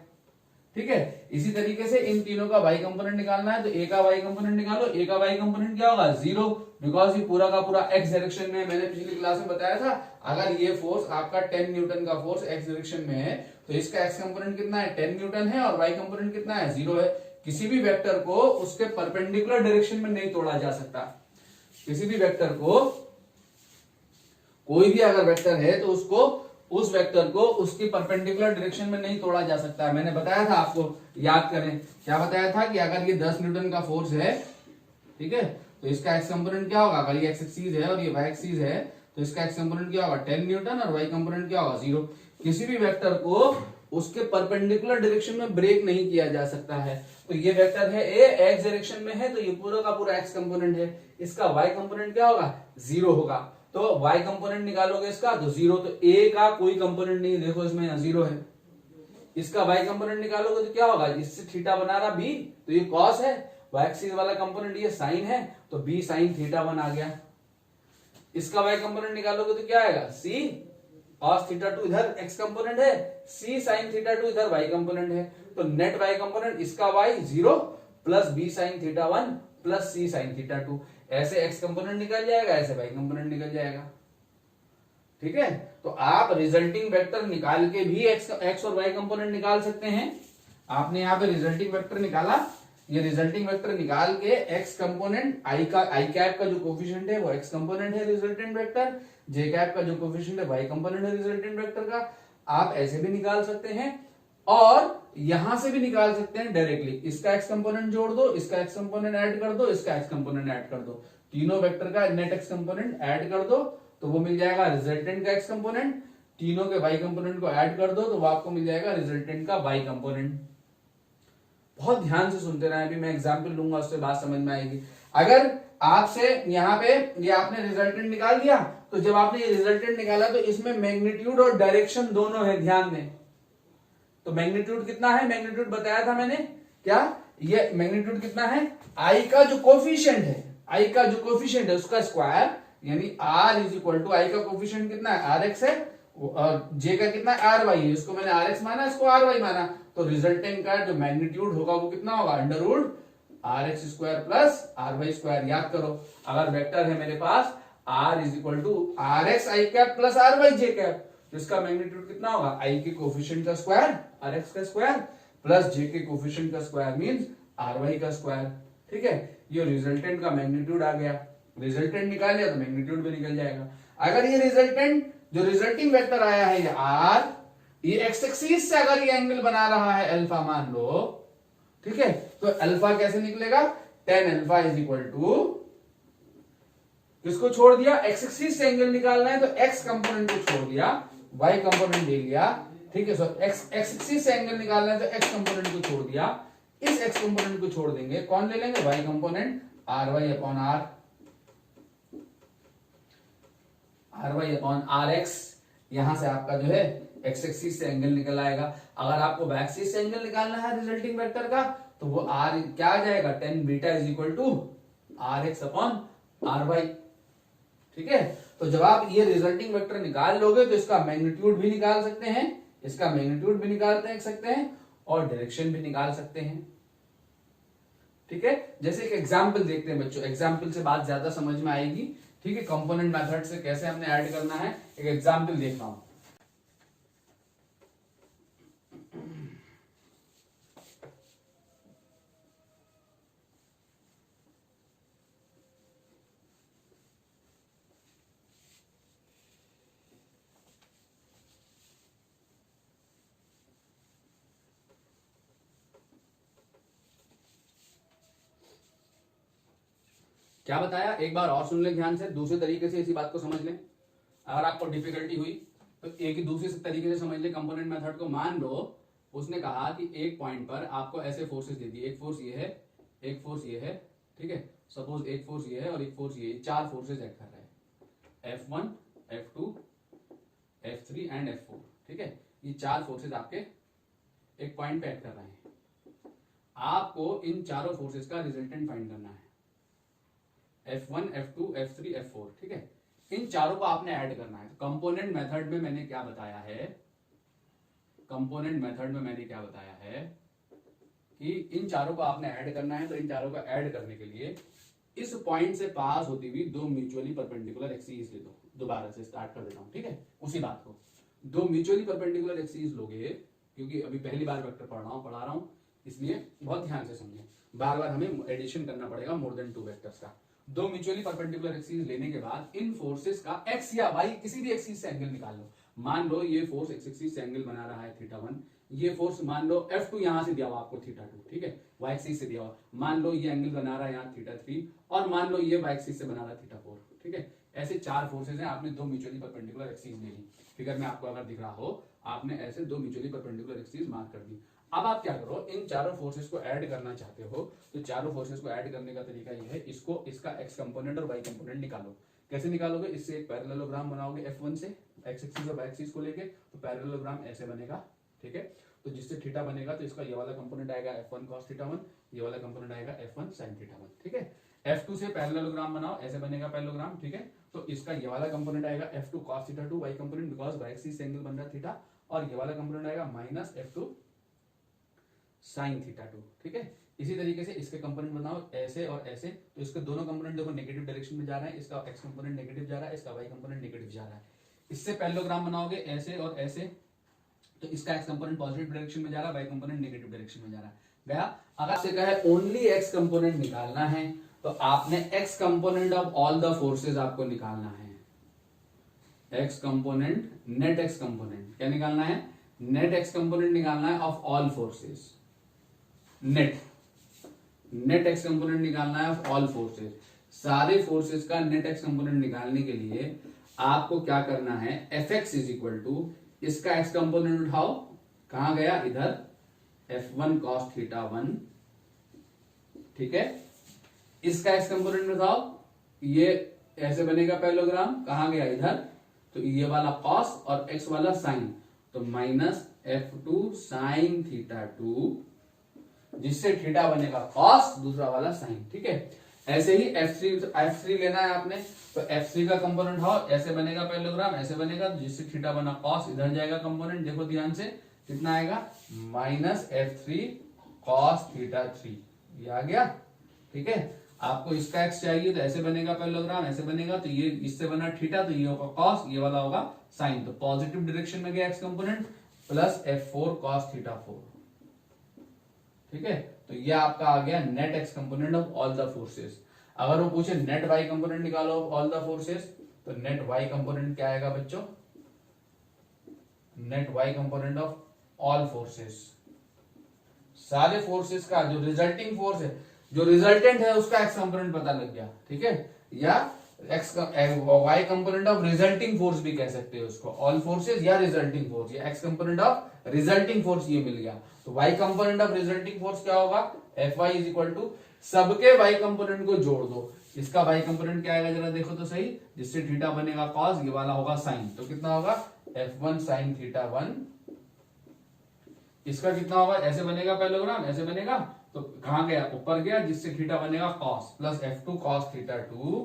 ठीक है। इसी तरीके से इन तीनों का वाई कंपोनेंट निकालना है, तो ए का वाई कंपोनेंट निकालो, ए का वाई कंपोनेंट क्या होगा, 0, बिकॉज ये पूरा का पूरा एक्स डायरेक्शन में, मैंने पिछली क्लास में बताया था, अगर ये फोर्स आपका 10 न्यूटन का फोर्स एक्स डायरेक्शन में है, तो इसका एक्स कंपोनेंट कितना है, 10 न्यूटन है, और वाई कंपोनेंट कितना है, 0 है। किसी भी वेक्टर को उसके परपेंडिकुलर डायरेक्शन में नहीं तोड़ा जा सकता, किसी भी वेक्टर को, कोई भी अगर वेक्टर है तो उसको, उस वेक्टर को उसकी परपेंडिकुलर डायरेक्शन में नहीं तोड़ा जा सकता। मैंने बताया था आपको, याद करें क्या बताया था, कि अगर ये 10 न्यूटन का फोर्स है, ठीक है, तो इसका एक्स कंपोनेंट क्या होगा, अगर ये एक्स एक्सिस है और ये वाई एक्सिस है, तो इसका एक्स कंपोनेंट क्या होगा, 10 न्यूटन, और वाई कंपोनेंट क्या होगा, 0। किसी भी वेक्टर को उसके परपेंडिकुलर डायरेक्शन में ब्रेक नहीं किया जा सकता है। तो ये वेक्टर है ए, एक्स डायरेक्शन में है, तो ये पूरा का पूरा एक्स कंपोनेंट है, इसका वाई कंपोनेंट क्या होगा, 0 होगा, तो y कंपोनेंट निकालोगे इसका, तो 0, तो a का कोई कंपोनेंट नहीं, देखो इसमें यहाँ 0 है, इसका y कंपोनेंट निकालोगे तो क्या होगा, इससे थीटा बना रहा b, तो ये cos है, y एक्सिस वाला कंपोनेंट ये साइन है, तो b साइन थीटा 1 आ गया। इसका y कंपोनेंट निकालोगे तो क्या आएगा, c cos थीटा 2, इधर x कंपोनेंट है, c साइन थीटा 2 इधर y कंपोनेंट है, तो नेट y कंपोनेंट इसका y 0 plus b sign theta 1 plus c sign theta 2, ऐसे x कंपोनेंट निकल जाएगा, ऐसे y कंपोनेंट निकल जाएगा, ठीक है। तो आप रिजल्टिंग वेक्टर निकाल के भी x और y कंपोनेंट निकाल सकते हैं। आपने यहाँ पे रिजल्टिंग वेक्टर निकाला, ये रिजल्टिंग वेक्टर निकाल के x कंपोनेंट i कैप का जो कोफिशिएंट है वो x कंपोनेंट है रिजल्टेंट वेक्टर, j कैप का जो कोफिशिएंट है y कंपोनेंट है रिजल्टेंट वेक्टर का। आप ऐसे भी निकाल सकते हैं और यहां से भी निकाल सकते हैं डायरेक्टली। इसका x कंपोनेंट जोड़ दो, इसका x कंपोनेंट ऐड कर दो, इसका x कंपोनेंट ऐड कर दो, तीनों वेक्टर का नेट x कंपोनेंट ऐड कर दो तो वो मिल जाएगा रिजल्टेंट का x कंपोनेंट। तीनों के y कंपोनेंट को ऐड कर दो तो वो आपको मिल जाएगा रिजल्टेंट का y कंपोनेंट। बहुत ध्यान से सुनते रहे, अभी मैं एग्जांपल लूंगा उससे बात समझ में आएगी। अगर आपसे यहाँ पे ये आपने रिजल्टेंट निकाल दिया तो जब आपने ये रिजल्टेंट निकाला तो इसमें मैग्नीट्यूड और डायरेक्शन दोनों है, ध्यान दें। तो मैग्नीट्यूड कितना है, मैग्नीट्यूड बताया था मैंने क्या, ये मैग्नीट्यूड कितना है, आई का जो कोफिशिएंट है, आई का जो कोफिशिएंट है उसका स्क्वायर, यानी r इज इक्वल टू आई का कोफिशिएंट कितना है आर एक्स है और जे का कितना है आर वाई है, इसको मैंने आर एक्स माना, इसको आर वाई माना, तो रिजल्टेंट का जो मैग्नीट्यूड होगा वो कितना होगा under root R X square plus R Y square. याद करो अगर वेक्टर है मेरे पास r is equal to R X I cap plus R Y J cap, तो इसका मैग्नीट्यूड कितना होगा आई के कोफिशिएंट का स्क्वायर आर एक्स का स्क्वायर प्लस जे के कोफिशिएंट का स्क्वायर मींस आर वाई का स्क्वायर। ठीक है, ये रिजल्टेंट का मैग्नीट्यूड आ गया, रिजल्टेंट निकाल लिया तो मैग्नीट्यूड भी निकल जाएगा। अगर ये रिजल्टेंट जो रिजल्टिंग वेक्टर आया है ये r, ये एक्स एक्सिस से अगर ये एंगल बना रहा है अल्फा मान लो, ठीक है, तो अल्फा कैसे निकलेगा, tan alpha is equal to, किसको छोड़ दिया, एक्स एक्सिस से एंगल निकालना है तो x कंपोनेंट को छोड़ दिया, y कंपोनेंट ले लिया, ठीक है, सो एक्स एक्सिस से एंगल निकालना है तो x कंपोनेंट को छोड़ दिया, इस x कंपोनेंट को छोड़ देंगे, कौन ले लेंगे y component, R Y upon R X. यहां से आपका जो है एक्स एक्सिस से एंगल निकल आएगा। अगर आपको y एक्सिस से एंगल निकालना है रिजल्टिंग वेक्टर का तो वो r क्या आ जाएगा, tan beta is equal to R X upon R Y. ठीक है, तो जब आप ये रिजल्टिंग वेक्टर निकाल लोगे तो इसका मैग्नीट्यूड भी निकाल सकते हैं, इसका मैग्नीट्यूड भी निकाल सकते हैं और डायरेक्शन भी निकाल सकते हैं। ठीक है, जैसे एक एग्जांपल देखते हैं बच्चों, एग्जांपल से बात ज्यादा समझ में आएगी। ठीक है, कंपोनेंट मेथड से कैसे हमने ऐड करना है, एक एग्जांपल देख रहा हूं। क्या बताया एक बार और सुन लें ध्यान से, दूसरे तरीके से इसी बात को समझ लें। अगर आपको डिफिकल्टी हुई तो एक ही दूसरे तरीके से समझ लें कंपोनेंट मेथड को। मान लो उसने कहा कि एक पॉइंट पर आपको ऐसे फोर्सेस दे दिए, एक फोर्स ये है, एक फोर्स ये है, ठीक है, सपोज एक फोर्स ये है और एक फोर्स ये, चार फोर्सेस एक्ट कर रहे हैं, F1 F2 F3 and F4। ठीक है, ये चार फोर्सेस आपके एक पॉइंट पे एक्ट कर रहे हैं। आपको इन चारों फोर्सेस का रिजल्टेंट फाइंड करना है, F1 F2 F3 F4। ठीक है, इन चारों को आपने ऐड करना है। कंपोनेंट मेथड में मैंने क्या बताया है, कंपोनेंट मेथड में मैंने क्या बताया है कि इन चारों को आपने ऐड करना है। तो इन चारों को ऐड करने के लिए इस पॉइंट से पास होती हुई दो म्यूचुअली परपेंडिकुलर एक्सिस ले दो। दोबारा से स्टार्ट कर देता हूं, ठीक है, उसी बात को, दो म्यूचुअली परपेंडिकुलर एक्सिस लोगे, क्योंकि अभी पहली बार वेक्टर पढ़ा रहा हूं इसलिए बहुत ध्यान से समझें। बार बार हमें एडिशन करना पड़ेगा मोर देन 2 वेक्टर्स का। दो म्यूचुअली परपेंडिकुलर एक्सिस लेने के बाद इन फोर्सेस का एक्स या वाई किसी भी एक्सिस से एंगल निकाल लो। मान लो ये फोर्स एक्स एक्सिस से एंगल बना रहा है θ1, ये फोर्स मान लो F2 यहां से दिया हुआ आपको θ2, ठीक है, वाई एक्सिस से दिया हुआ, मान लो ये एंगल बना रहा है यहाँ θ3 और मान लो ये वाई एक्सिस से बना रहा है θ4। ठीक है, ऐसे चार फोर्सेज हैं, आपने दो म्यूचुअली परपेंडिकुलर एक्सिस ले ली। फिगर में आपको अगर दिख रहा हो, आपने ऐसे दो म्यूचुअली परपेंडिकुलर एक्सिस मार्क कर दी। अब आप क्या करो, इन चारों फोर्सेस को ऐड करना चाहते हो तो चारों फोर्सेस को ऐड करने का तरीका यह है, इसको इसका एक्स कंपोनेंट और वाई कंपोनेंट निकालो। कैसे निकालोगे, इससे एक पैरेललोग्राम बनाओगे F1 से, एक्स एक्सिस और वाई एक्सिस को लेके, तो पैरेललोग्राम ऐसे बनेगा। ठीक है, तो जिससे थीटा बनेगा तो इसका ये वाला कंपोनेंट आएगा F1 cos θ1, ये वाला कंपोनेंट आएगा F1 sin θ1। ठीक है, F2 से पैरेललोग्राम बनाओ, ऐसे बनेगा पैरेललोग्राम। ठीक है, तो इसका ये वाला कंपोनेंट आएगा F2 cos θ2 Y component, because Y axis से एंगल बन रहा है थीटा, और ये वाला कंपोनेंट आएगा माइनस F2 sin θ2। ठीक है, इसी तरीके से इसके कंपोनेंट बनाओ ऐसे और ऐसे, तो इसके दोनों कंपोनेंट देखो नेगेटिव डायरेक्शन में जा रहा है, इसका एक्स कंपोनेंट नेगेटिव जा रहा है, इसका वाई कंपोनेंट नेगेटिव जा रहा है। इससे पैरेललोग्राम बनाओगे ऐसे और ऐसे, तो इसका एक्स कंपोनेंट पॉजिटिव डायरेक्शन में जा रहा है, वाई कंपोनेंट नेगेटिव डायरेक्शन में जा रहा है। गया। अगर आपसे कहे ओनली एक्स कंपोनेंट निकालना है तो आपने X component of all the forces आपको निकालना है। X component, net X component क्या निकालना है? नेट एक्स कंपोनेंट निकालना है of all forces. Net X component निकालना है ऑफ ऑल फोर्सेस। सारे फोर्सेस का नेट एक्स कंपोनेंट निकालने के लिए आपको क्या करना है? F X is equal to इसका एक्स कंपोनेंट उठाओ, कहां गया? इधर F1 cos थीटा 1, ठीक है। इसका एक्स कंपोनेंट उठाओ, ये ऐसे बनेगा पैरेललोग्राम, कहां गया? इधर। तो ये वाला cos और x वाला sin, तो माइनस F2 sin थीटा 2, जिससे थीटा बनेगा cos, दूसरा वाला sin, ठीक है। ऐसे ही F3 लेना है आपने, तो F3 का कंपोनेंट उठाओ, ऐसे बनेगा पैरेललोग्राम, ऐसे बनेगा, जिससे थीटा बना cos, इधर जाएगा कंपोनेंट, देखो ध्यान से कितना आएगा? माइनस F3 cos थीटा 3, ये आ गया, ठीक है। आपको इसका x चाहिए तो ऐसे बनेगा पैरेललोग्राम, ऐसे बनेगा, तो ये इससे बना थीटा, तो ये होगा cos, ये वाला होगा sin, तो पॉजिटिव डायरेक्शन में गया x component, plus F4 cos theta 4, ठीक है। तो ये आपका आ गया net X component of all the forces. अगर वो पूछे नेट वाई कंपोनेंट निकालो ऑफ ऑल द फोर्सेस, तो नेट वाई कंपोनेंट क्या आएगा बच्चों? Net Y component of all forces, सारे फोर्सेस का जो रिजल्टिंग फोर्स है, जो रिजल्टेंट है, उसका एक्स कंपोनेंट पता लग गया, ठीक है। या X Y component of resulting force भी कह सकते हो उसको, ऑल फोर्सेस या रिजल्टिंग फोर्स, या X component of resulting force, ये मिल गया। तो Y component of resulting force क्या होगा? F Y is equal to सबके वाई कंपोनेंट को जोड़ दो, इसका वाई कंपोनेंट क्या आएगा जरा देखो तो सही, जिससे थीटा बनेगा कॉस, ये वाला होगा साइन, तो कितना होगा? F1 साइन थीटा 1, इसका कितना होगा? ऐसे बनेगा पैरेललोग्राम, ऐसे बनेगा, तो कहां गया? ऊपर गया, जिससे थीटा बनेगा cos, plus F2 cos theta 2,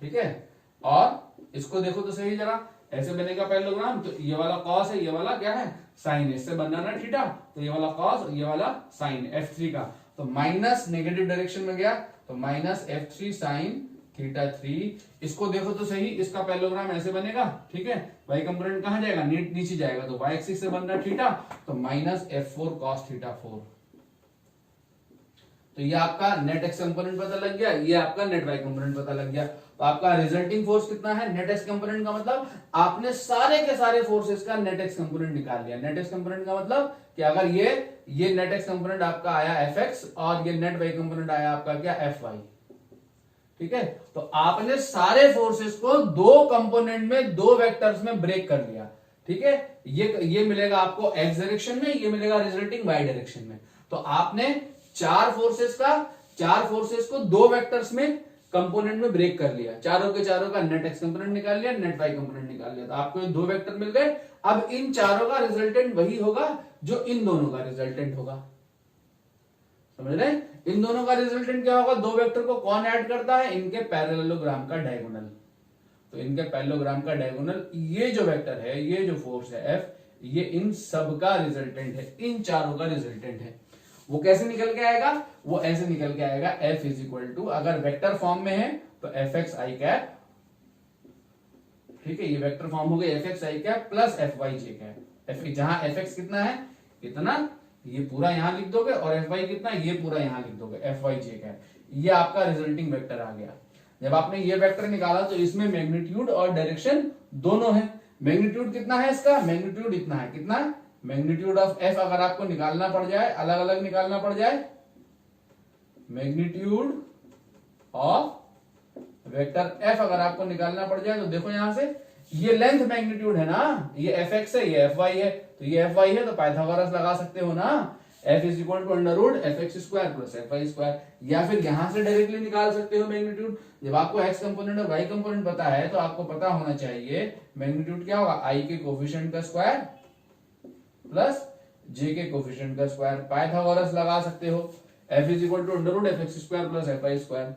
ठीक है। और इसको देखो तो सही जरा, ऐसे बनेगा पैरेललोग्राम, तो ये वाला cos है, ये वाला क्या है? साइन, इससे बनना ना थीटा, तो ये वाला cos, ये वाला साइन F3 का, तो माइनस नेगेटिव डायरेक्शन में गया, तो माइनस F3 साइन थीटा 3, इसको देखो तो सही, इसका पैरेललोग्राम ऐसे बनेगा, ठीक है। वाई कंपोनेंट कहां जाएगा? नीचे जाएगा, तो वाई एक्सिस से बन रहा थीटा, तो माइनस F4 cos थीटा 4। तो ये आपका नेट एक्स कंपोनेंट पता लग गया, ये आपका नेट वाई कंपोनेंट पता लग गया। तो आपका रिजल्टिंग फोर्स कितना है? नेट एक्स कंपोनेंट का मतलब आपने सारे के सारे फोर्सेस का नेट एक्स कंपोनेंट निकाल लिया। नेट एक्स कंपोनेंट का मतलब कि अगर ये नेट एक्स कंपोनेंट आपका आया Fx और ये नेट वाई कंपोनेंट आया आपका क्या? Fy, ठीक है। तो आपने सारे फोर्सेस को दो कंपोनेंट में, दो वेक्टर्स में ब्रेक कर लिया, ठीक है। ये मिलेगा आपको एक्स डायरेक्शन में, ये मिलेगा रिजल्टिंग वाई डायरेक्शन में। तो आपने चार फोर्सेस को दो वेक्टर्स में, कंपोनेंट में ब्रेक कर लिया, चारों के चारों का नेट एक्स कंपोनेंट निकाल लिया, नेट वाई कंपोनेंट निकाल लिया, तो आपको दो वेक्टर मिल गए। अब इन चारों का रिजल्टेंट वही होगा जो इन दोनों का रिजल्टेंट होगा, समझ रहे? इन दोनों का रिजल्टेंट क्या होगा? दो वेक्टर को कौन ऐड करता है? इनके पैरेललोग्राम का डायगोनल। तो इनके पैरेललोग्राम का डायगोनल, ये जो वेक्टर है, ये जो फोर्स है F, ये इन सब का रिजल्टेंट है, इन चारों का रिजल्टेंट है। वो कैसे निकल के आएगा? वो ऐसे निकल के आएगा, F इज इक्वल टू, अगर वेक्टर फॉर्म में है तो Fx i कैप, ठीक है, ये वेक्टर फॉर्म हो गई Fx i cap plus Fy j cap. जहां Fx कितना है? इतना, ये पूरा यहां लिख दोगे, और Fy कितना, ये पूरा यहां लिख दोगे, Fy j कैप। ये आपका रिजल्टिंग वेक्टर आ गया। जब आपने ये वेक्टर निकाला तो इसमें मैग्नीट्यूड और डायरेक्शन दोनों है। मैग्नीट्यूड कितना है इसका? मैग्नीट्यूड इतना है, कितना? मैग्नीट्यूड ऑफ F अगर आपको निकालना पड़ जाए, अलग अलग निकालना पड़ जाए, मैग्नीट्यूड ऑफ वेक्टर F अगर आपको निकालना पड़ जाए, तो देखो यहां से, ये लेंथ मैग्नीट्यूड है ना, ये Fx है, ये Fy है, तो ये Fy है, तो पाइथागोरस लगा सकते हो ना, F is equal to under root Fx square plus Fy square, या फिर यहां से डायरेक्टली निकाल सकते हो मैग्नीट्यूड। जब आपको x कंपोनेंट और y कंपोनेंट पता है, तो आपको पता होना चाहिए मैग्नीट्यूड क्या होगा? i के कोफिशिएंट का स्क्वायर प्लस j के कोफिशिएंट का स्क्वायर, पाइथागोरस लगा सकते हो। F is equal to under root Fx square plus Fy square,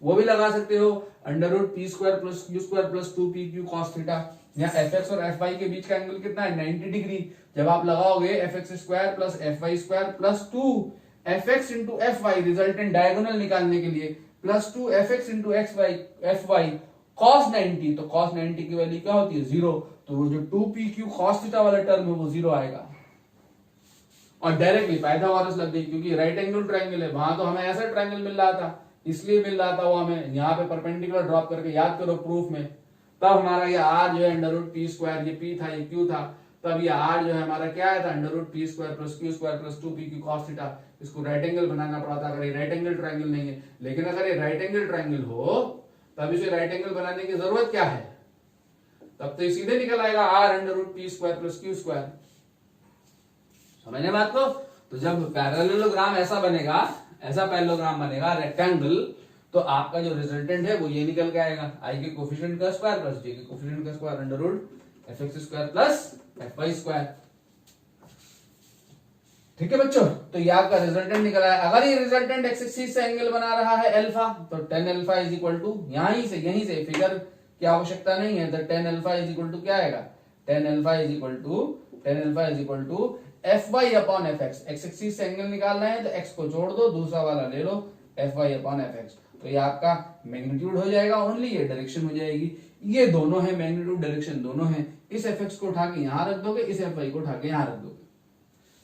वो भी लगा सकते हो, under root P square plus Q square plus 2pq cos theta. यहाँ Fx और Fy के बीच का एंगल कितना है? 90 डिग्री। जब आप लगाओगे Fx square plus Fy square plus 2 Fx into Fy, resultant diagonal निकालने के लिए, plus 2 Fx into Fy cos 90, तो cos 90 की वैल्यू क्या होती है? 0, तो वो जो 2pq cos थीटा वाला टर्म है वो 0 आएगा। और डायरेक्टली पाइथागोरस लग गई, क्योंकि राइट एंगल ट्रायंगल है, वहां तो हमें ऐसा ट्रायंगल मिल रहा था, इसलिए मिल रहा था वो हमें, यहाँ पे परपेंडिकुलर ड्रॉप करके याद करो प्रूफ में, तब हमारा ये आर जो है अंडर रूट पी स्क्वायर, ये पी था ये क्यू था, तब ये आर जो है हमारा क्या आया था under root P square plus Q square plus 2p Q cos theta. इसको राइट एंगल बनाना पड़ा था, अगर ये राइट एंगल ट्रायंगल नहीं है। लेकिन अगर ये राइट एंगल ट्रायंगल हो तब इसे राइट एंगल बनाने की जरूरत क्या है, तब तो ये सीधे निकल आएगा R under root P square plus Q square. समझने बात को? तो जब पैरेललोग्राम ऐसा बनेगा, ऐसा पैरेललोग्राम बनेगा रेक्टेंगल, तो आपका जो रिजल्टेंट है वो ये निकल के आएगा, आई के कोफिशिएंट का स्क्वायर प्लस जे के कोफिशिएंट का square under root F X square plus F Y square. ठीक है बच्चों, तो ये आपका रिजल्टेंट निकल आया। अगर ये रिजल्टेंट एक्स एक्सिस से एंगल बना रहा है अल्फा, तो tan alpha is equal to यहीं से फिगर की आवश्यकता नहीं है, तो tan alpha is equal to क्या आएगा, tan alpha is equal to F Y upon F X. X axis से एंगल निकालना है तो एक्स को छोड़ दो, दूसरा वाला ले लो, F Y upon F X. तो ये आपका मैग्नीट्यूड हो जाएगा, ओनली ये डायरेक्शन हो जाएगी। ये दोनों है मैग्नीट्यूड डायरेक्शन दोनों है। इस एफ एक्स को उठा के यहां रख दोगे, इस एफ वाई को उठा के यहां रख दोगे,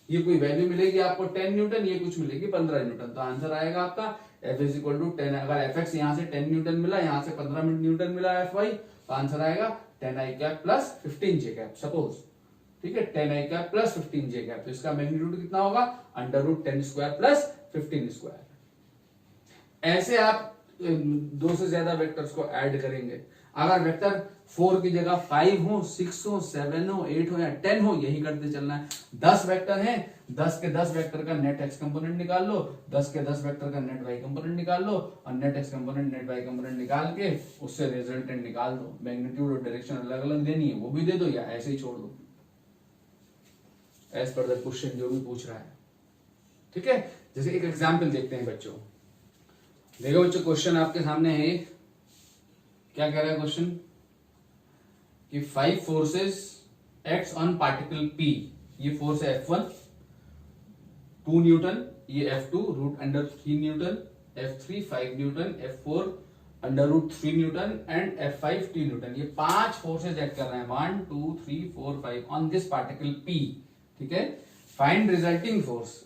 ये कोई वैल्यू मिलेगी आपको 10 न्यूटन, ये कुछ मिलेगी 15 न्यूटन। तो आंसर आएगा आपका एफ इज इक्वल टू 10। अगर एफ एक्स यहाँ से 10 न्यूटन मिला, यहाँ से 15 न्यूटन मिला एफ वाई, तो आंसर आएगा 10 I cap plus 15 J cap suppose. ठीक है, 10 I cap plus 15 J cap. तो इसका मैग्नीट्यूड कितना होगा, under root 10 square plus 15 square. ऐसे आप दो से ज्यादा वेक्टर्स को ऐड करेंगे। अगर वेक्टर 4 की जगह 5 हो, 6 हो, 7 हो, 8 हो या 10 हो, यही करते चलना है। 10 वेक्टर हैं, 10 के 10 वेक्टर का नेट एक्स कंपोनेंट निकाल लो, 10 के 10 वेक्टर का नेट वाई कंपोनेंट निकाल लो, और net X component net Y component निकाल के उससे रिजल्टेंट निकाल दो। मैग्नीट्यूड और डायरेक्शन अलग अलग देनी है, वो भी दे दो या ऐसे ही छोड़ दो, एज पर द क्वेश्चन जो भी पूछ रहा है। ठीक है, जैसे एक एग्जाम्पल देखते हैं बच्चों। देखो बच्चों, क्वेश्चन आपके सामने है, क्या कह रहा है क्वेश्चन कि 5 forces act on particle P। ये फोर्स है F1 2 न्यूटन, ये F2 root under 3 newton, F3 5 newton, F4 under root 3 newton and F5 3 newton. ये 5 फोर्सेस एक्ट कर रहे हैं 1 2 3 4 5 ऑन दिस पार्टिकल P। ठीक है, फाइंड रिजल्टिंग फोर्स।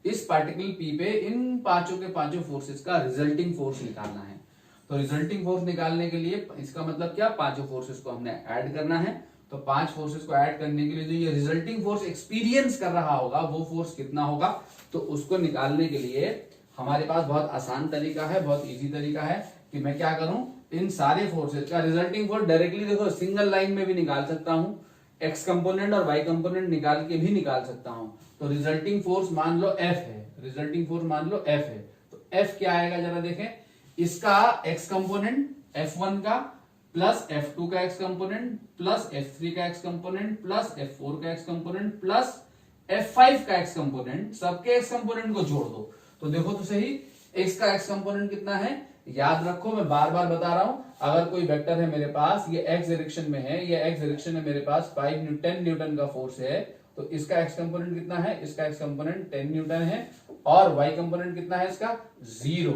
इस पार्टिकल P पे इन पांचों के पांचों फोर्सेस का रिजल्टिंग फोर्स निकालना है। तो रिजल्टिंग फोर्स निकालने के लिए इसका मतलब क्या, पांचों फोर्सेस को हमने ऐड करना है। तो 5 फोर्सेस को ऐड करने के लिए जो ये रिजल्टिंग फोर्स एक्सपीरियंस कर रहा होगा वो फोर्स कितना होगा, तो उसको निकालने के लिए हमारे पास बहुत आसान तरीका है, बहुत इजी तरीका है कि मैं क्या करूं, इन सारे फोर्सेस का रिजल्टिंग फोर्स डायरेक्टली देखो सिंगल लाइन में भी निकाल सकता हूं, एक्स कंपोनेंट और वाई कंपोनेंट निकाल के भी निकाल सकता हूं। तो रिजल्टिंग फोर्स मान लो F है, रिजल्टिंग फोर्स मान लो F है, तो F क्या आएगा जरा देखें, इसका x कंपोनेंट F1 का प्लस F2 का x कंपोनेंट प्लस F3 का x कंपोनेंट प्लस F4 का x कंपोनेंट प्लस F5 का x कंपोनेंट, सबके x कंपोनेंट को जोड़ दो। तो देखो तो सही, x का x कंपोनेंट कितना है, याद रखो मैं बार बार बता रहा हूं, अगर कोई वेक्टर है मेरे पास, ये x डायरेक्शन में है, ये x डायरेक्शन में मेरे पास 10 न्यूटन का फोर्स है, तो इसका x कंपोनेंट कितना है, इसका x कंपोनेंट 10 न्यूटन है, और y कंपोनेंट कितना है इसका 0।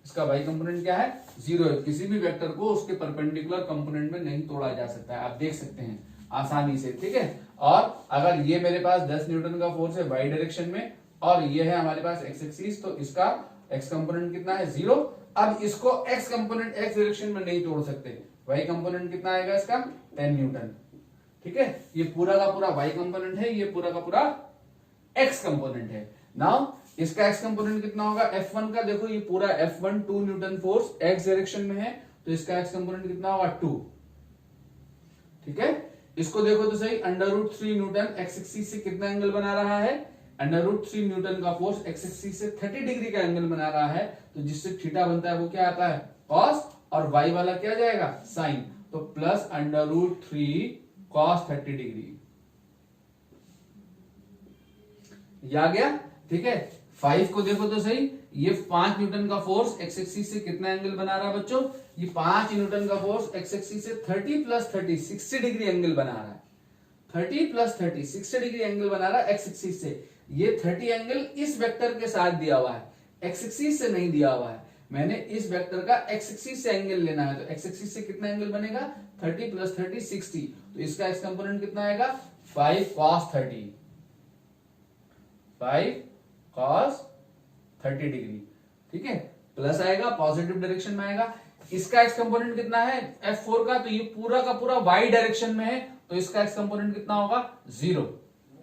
इसका y कंपोनेंट क्या है 0 है। किसी भी वेक्टर को उसके परपेंडिकुलर कंपोनेंट में नहीं तोड़ा जा सकता है, आप देख सकते हैं आसानी से। ठीक है, और अगर ये मेरे पास 10 न्यूटन का फोर्स है y डायरेक्शन में, और ये है हमारे पास x एक्सिस, तो इसका x कंपोनेंट कितना है 0। अब इसको x कंपोनेंट x डायरेक्शन में नहीं तोड़ सकते, y कंपोनेंट कितना आएगा इसका 10 न्यूटन। ठीक है, ये पूरा का पूरा y कंपोनेंट है, ये पूरा का पूरा x कंपोनेंट है। नाउ इसका x कंपोनेंट कितना होगा F1 का, देखो ये पूरा F1 2 Newton force x direction में है, तो इसका x कंपोनेंट कितना होगा 2। ठीक है, इसको देखो तो सही, under root 3 newton x axis से कितना एंगल बना रहा है, अंडर रूट 3 न्यूटन का फोर्स x एक्सिस से 30 डिग्री का एंगल बना रहा है, तो जिससे थीटा बनता है वो क्या आता है cos, और y वाला क्या जाएगा sin, तो plus under root 3 cos 30 degree. ये आ गया। ठीक है, 5 को देखो तो सही, ये 5 न्यूटन का फोर्स x एक्सिस से कितना एंगल बना रहा है बच्चों, ये 5 न्यूटन का फोर्स x एक्सिस से 30 प्लस 30 60 डिग्री एंगल बना रहा है, 30 प्लस 30 60 डिग्री एंगल बना रहा है x एक्सिस से। ये 30 एंगल इस वेक्टर के साथ दिया हुआ है, x एक्सिस से नहीं दिया हुआ है। मैंने इस वेक्टर का x एक्सिस से एंगल लेना है, तो x एक्सिस से कितना एंगल बनेगा 30 प्लस 30 60, तो इसका x कंपोनेंट कितना आएगा 5 cos 30, 5 cos 30 डिग्री, ठीक है, प्लस आएगा, पॉजिटिव डायरेक्शन में आएगा। इसका एक्स कंपोनेंट कितना है F4 का, तो ये पूरा का पूरा वाई डायरेक्शन में है, तो इसका एक्स कंपोनेंट कितना होगा 0,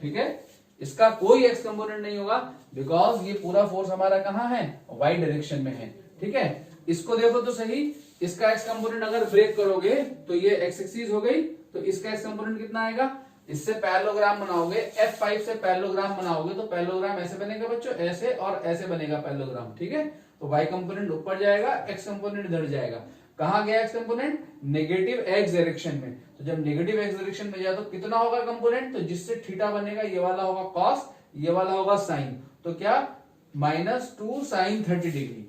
ठीक है। इसका कोई एक्स कंपोनेंट नहीं होगा बिकॉज ये पूरा फोर्स हमारा कहां है, वाई डायरेक्शन में है, ठीक है। इसको देखो तो सही, इसका एक्स कंपोनेंट अगर ब्रेक करोगे तो ये एक्स एक्सिस हो गई, तो इसका एक्स कंपोनेंट कितना आएगा, इससे पैरेललोग्राम बनाओगे, F5 से पैरेललोग्राम बनाओगे तो पैरेललोग्राम ऐसे बनेगा बच्चों, ऐसे और ऐसे बनेगा पैरेललोग्राम, ठीक है। तो y कंपोनेंट ऊपर जाएगा, x कंपोनेंट इधर जाएगा। कहां गया x component, negative x direction में। तो जब नेगेटिव x डायरेक्शन में जाए तो कितना होगा कंपोनेंट, तो जिससे थीटा बनेगा ये वाला होगा कॉस, ये वाला होगा साइन, तो क्या -2 sin 30 डिग्री,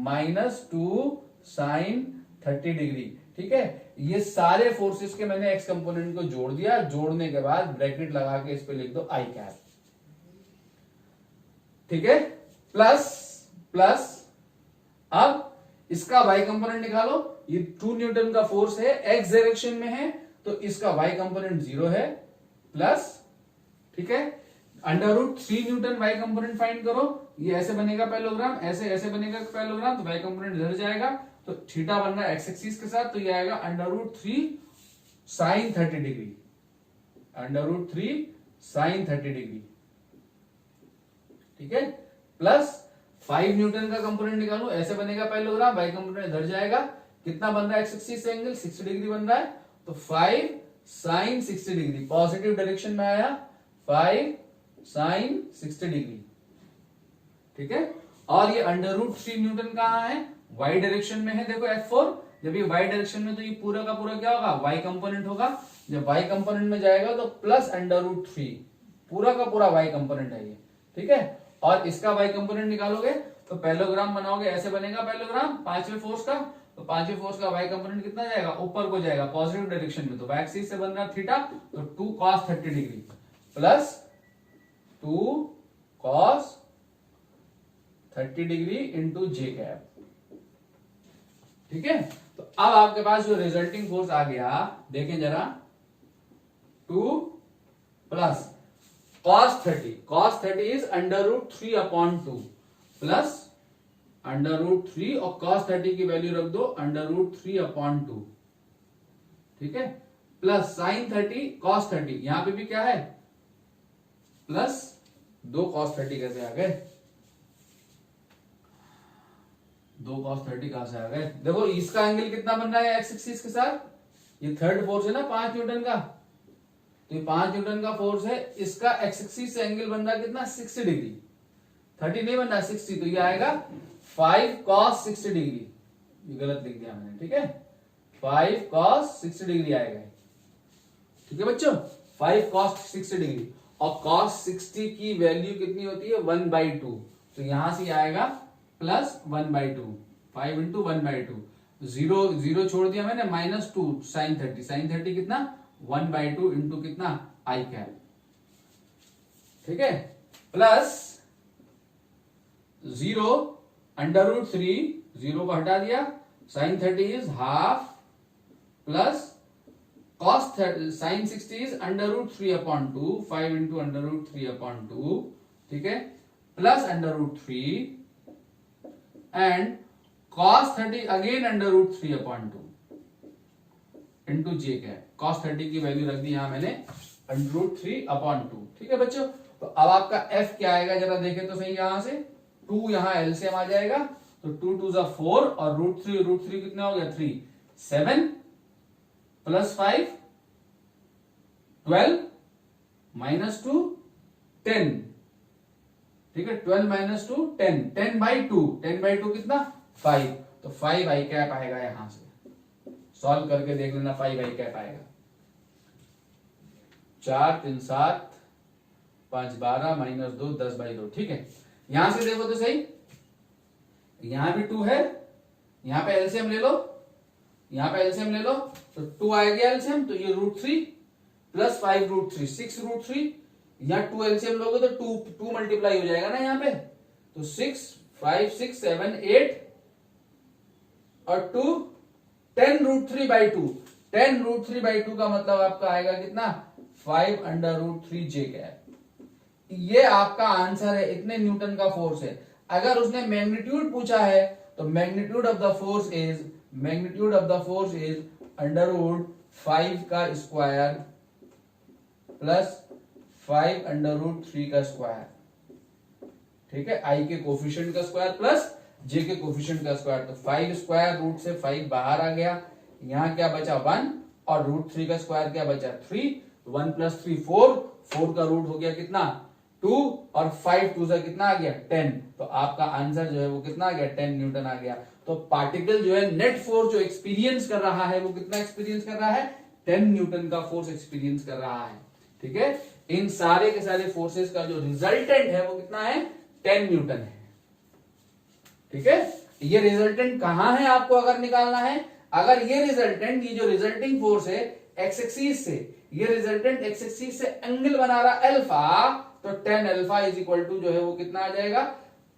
-2 sin 30 डिग्री, ठीक है। ये सारे फोर्सेस के मैंने एक्स कंपोनेंट को जोड़ दिया, जोड़ने के बाद ब्रैकेट लगा के इस पे लिख दो आई कैप, ठीक है, प्लस अब इसका y कंपोनेंट निकालो, ये 2 न्यूटन का फोर्स है, x डायरेक्शन में है, तो इसका y कंपोनेंट 0 है, प्लस, ठीक है, √3 न्यूटन y कंपोनेंट फाइंड करो, ये ऐसे बनेगा पैरेललोग्राम, ऐसे बनेगा पैरेललोग्राम, तो y कंपोनेंट इधर जाएगा, तो थीटा बन रहा है x एक्सिस के साथ, तो ये आएगा √3 sin 30 डिग्री, √3 sin 30 डिग्री, ठीक है, प्लस 5 न्यूटन का कंपोनेंट निकालो, ऐसे बनेगा पैरेललोग्राम, y कंपोनेंट इधर जाएगा, कितना बन रहा है x एक्सिस से एंगल 60 डिग्री बन रहा है, तो 5 sin 60 डिग्री, पॉजिटिव डायरेक्शन में आया, 5 sin 60 डिग्री, ठीक है। और ये √3 न्यूटन कहां है, y डायरेक्शन में है, देखो F4, जब ये y डायरेक्शन में तो ये पूरा का पूरा क्या होगा, y कंपोनेंट होगा, जब y कंपोनेंट में जाएगा तो प्लस √3, पूरा का पूरा y कंपोनेंट है ये, ठीक है। और इसका y कंपोनेंट निकालोगे तो पैरेललोग्राम बनाओगे, ऐसे बनेगा पैरेललोग्राम पांचवें फोर्स का, तो पांचवें फोर्स का y कंपोनेंट कितना जाएगा, ऊपर को जाएगा पॉजिटिव डायरेक्शन में, तो y एक्सिस से बन रहा थीटा, तो 2 cos 30 degree plus 2 cos 30 degree into j cap, ठीक है। तो अब आपके पास जो रिजल्टिंग फोर्स आ गया, देखें जरा, 2 प्लस cos 30 इज √3/2 प्लस √3 और cos 30 की वैल्यू रख दो √3/2, ठीक है, प्लस sin 30 cos 30, यहां पे भी क्या है प्लस 2 cos 30, कैसे आ गए 2 cos 30 कहां से आ गए, देखो इसका एंगल कितना बन रहा है एक्स एक्सिस के साथ, ये थर्ड फोर्स है ना 5 न्यूटन का, तो ये 5 न्यूटन का फोर्स है, इसका एक्स एक्सिस से एंगल बन रहा है कितना 60 डिग्री, 30 नहीं बन रहा 60, तो ये आएगा 5 cos 60 डिग्री, ये गलत लिख दिया मैंने, ठीक है, 5 cos 60 डिग्री आएगा, ठीक है बच्चों, 5 cos 60 डिग्री, और cos 60 की वैल्यू कितनी होती है 1/2, तो यहां से आएगा प्लस 1/2, 5 इंटू 1/2, 0 छोड़ दिया मैंने, -2 sin 30 कितना 1/2 इंटू कितना आई कैप, ठीक है, प्लस 0 √3, 0 को हटा दिया, sin 30 is half, plus cos sin 60 is √3/2, 5 into √3/2, ठीक है, plus √3 and cos 30 again √3/2 into j cap, cos 30 की वैल्यू रख दी यहां मैंने √3/2, ठीक है बच्चों। तो अब आपका f क्या आएगा जरा देखें तो सही, यहां से 2 यहां एलसीएम आ जाएगा, तो 2 2 जा 4 और √3 कितना हो गया 3, 7 प्लस 5 12 -2 10, ठीक है, 12 - 2 10, 10/2 कितना 5, तो 5 आई कैप आएगा, यहां से सॉल्व करके देख लेना, 5 आई कैप आएगा, 4 3 7 5 12 -2 10/2, ठीक है। यहां से देखो तो सही, यहां भी 2 है, यहां पे एलसीएम ले लो, यहां पे एलसीएम ले लो, तो 2 आएगा एलसीएम, तो ये √3 प्लस 5 √3 6 √3, यहाँ 2 एलसीएम लोगे तो 2 मल्टीप्लाई हो जाएगा ना यहाँ पे, तो 6 5 6 7 8 और 2 10 √3/2, 10 √3/2 का मतलब आपका आएगा कितना 5 √3 जे कैप, ये आपका आंसर है, इतने न्यूटन का फोर्स है। अगर उसने मैग्नीट्यूड पूछा है तो magnitude of the force is √5 का स्क्वायर प्लस 5 √3 का स्क्वायर, ठीक है, आई के कोफिशिएंट का स्क्वायर प्लस जे के कोफिशिएंट का स्क्वायर। तो 5 स्क्वायर, रूट से 5 बाहर आ गया, यहां क्या बचा 1 और √3 का स्क्वायर क्या बचा 3, 1 + 3 4 का रूट हो गया कितना 2 और 5 2 से कितना आ गया 10। तो आपका आंसर जो है वो कितना आ गया 10 न्यूटन आ गया। तो पार्टिकल जो है नेट फोर्स जो एक्सपीरियंस कर रहा है वो कितना एक्सपीरियंस कर रहा है 10 न्यूटन का फोर्स एक्सपीरियंस कर रहा है, ठीक है। इन सारे के सारे फोर्सेस का जो रिजल्टेंट है वो कितना है 10 न्यूटन है, ठीक है। ये रिजल्टेंट कहां है आपको अगर निकालना है, अगर ये रिजल्टेंट, ये जो रिजल्टिंग फोर्स है एक्स एक्सिस से, ये रिजल्टेंट एक्स एक्सिस से एंगल बना रहा अल्फा, तो tan alpha is equal to जो है वो कितना आ जाएगा,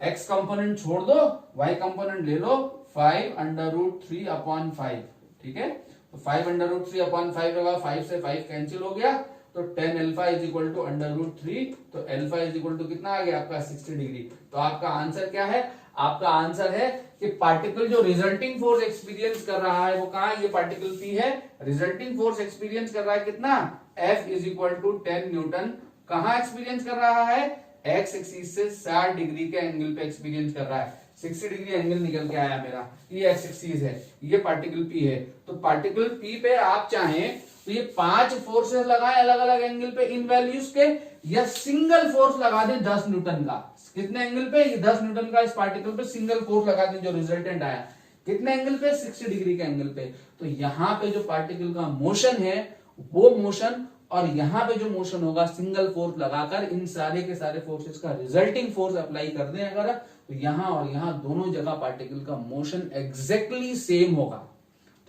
x कंपोनेंट छोड़ दो y कंपोनेंट ले लो 5 √3/5, ठीक है। तो 5 √3/5 होगा, 5 से 5 कैंसिल हो गया, तो tan alpha is equal to √3, तो अल्फा इज इक्वल टू कितना आ गया आपका 60 डिग्री। तो आपका आंसर क्या है, आपका आंसर है कि पार्टिकल जो रिजल्टिंग फोर्स एक्सपीरियंस कर रहा है वो कहां है, ये पार्टिकल P है, रिजल्टिंग फोर्स एक्सपीरियंस कर रहा है कितना, F is equal to 10 newton. कहां एक्सपीरियंस कर रहा है, एक्स एक्सिस से 60 डिग्री के एंगल पे एक्सपीरियंस कर रहा है। 60 डिग्री एंगल निकल के आया मेरा, ये एक्स एक्सिस है, ये पार्टिकल P है। तो पार्टिकल P पे आप चाहें तो ये 5 फोर्सेस लगाएं अलग अलग एंगल पे इन वैल्यूज के, या सिंगल फोर्स लगा दें 10 न्यूटन का। कितने एंगल पे, ये 10 न्यूटन का इस पार्टिकल पे सिंगल फोर्स लगा दें, जो रिजल्टेंट आया कितने एंगल पे 60 डिग्री के एंगल पे। तो यहां पे जो पार्टिकल का मोशन है वो मोशन, और यहां पे जो मोशन होगा सिंगल फोर्स लगाकर इन सारे के सारे फोर्सेस का रिजल्टिंग फोर्स अप्लाई कर दें अगर, तो यहां और यहां दोनों जगह पार्टिकल का मोशन एग्जैक्टली सेम होगा,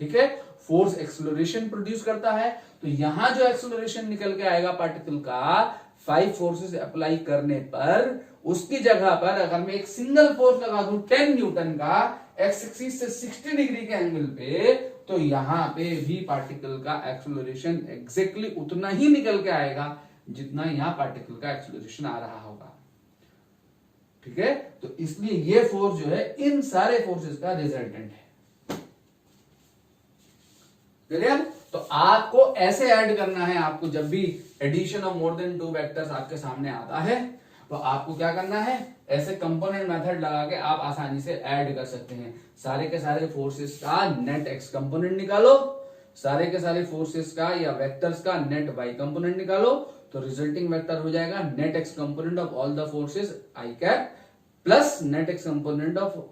ठीक है। फोर्स एक्सेलरेशन प्रोड्यूस करता है, तो यहां जो एक्सेलरेशन निकल के आएगा पार्टिकल का 5 फोर्सेस अप्लाई करने पर, उसकी जगह पर अगर मैं एक सिंगल फोर्स लगा दूं 10 न्यूटन का एक्स एक्सिस से 60 डिग्री के एंगल पे, तो यहां पे भी पार्टिकल का एक्सेलरेशन एग्जैक्टली उतना ही निकल के आएगा जितना यहां पार्टिकल का एक्सेलरेशन आ रहा होगा, ठीक है। तो इसलिए ये फोर्स जो है इन सारे फोर्सेस का रिजल्टेंट है, क्लियर। तो आपको ऐसे ऐड करना है, आपको जब भी addition of more than 2 vectors आपके सामने आता है तो आपको क्या करना है, ऐसे कंपोनेंट मेथड लगा के आप आसानी से ऐड कर सकते हैं। सारे के सारे फोर्सेस का नेट एक्स कंपोनेंट निकालो, सारे के सारे फोर्सेस का या वेक्टर्स का नेट वाई कंपोनेंट निकालो, तो रिजल्टिंग वेक्टर हो जाएगा net X component of all the forces i cap plus net X component of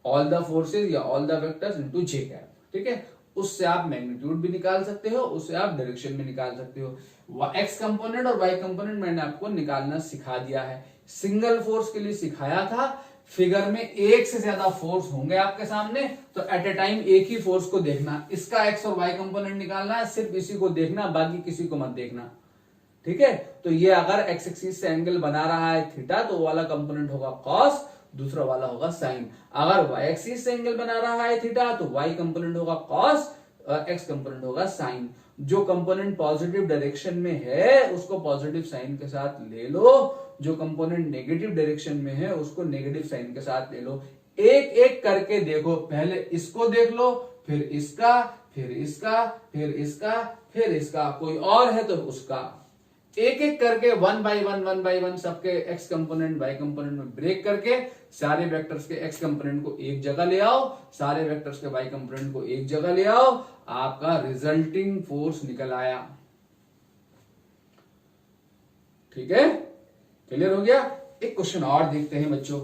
all the forces या all the vectors into j cap, ठीक है। उससे आप मैग्नीट्यूड भी निकाल सकते हो, उससे आप डायरेक्शन भी निकाल सकते हो। एक्स कंपोनेंट और वाई कंपोनेंट मैंने आपको निकालना सिखा दिया है, सिंगल फोर्स के लिए सिखाया था। फिगर में एक से ज्यादा फोर्स होंगे आपके सामने, तो एट ए टाइम एक ही फोर्स को देखना, इसका एक्स और वाई कंपोनेंट निकालना है, सिर्फ इसी को देखना, बाकी किसी को मत देखना, ठीक है। तो ये अगर एक्स एक्सिस से एंगल बना रहा है थीटा, तो वाला कंपोनेंट होगा कॉस, दूसरा वाला होगा साइन। अगर वाई एक्सिस से एंगल बना रहा है थीटा, तो वाई कंपोनेंट होगा कॉस और एक्स कंपोनेंट होगा साइन। जो कंपोनेंट पॉजिटिव डायरेक्शन में है उसको पॉजिटिव साइन के साथ ले लो, जो कंपोनेंट नेगेटिव डायरेक्शन में है उसको नेगेटिव साइन के साथ ले लो। एक एक करके देखो, पहले इसको देख लो, फिर इसका, फिर इसका, फिर इसका, फिर इसका, कोई और है तो उसका, एक एक करके 1 by 1 सबके एक्स कंपोनेंट वाई कंपोनेंट में ब्रेक करके सारे वेक्टर्स के एक्स कंपोनेंट को एक जगह ले आओ, सारे वेक्टर्स के वाई कंपोनेंट को एक जगह ले आओ, आपका रिजल्टिंग फोर्स निकल आया, ठीक है। क्लियर हो गया। एक क्वेश्चन और देखते हैं बच्चों।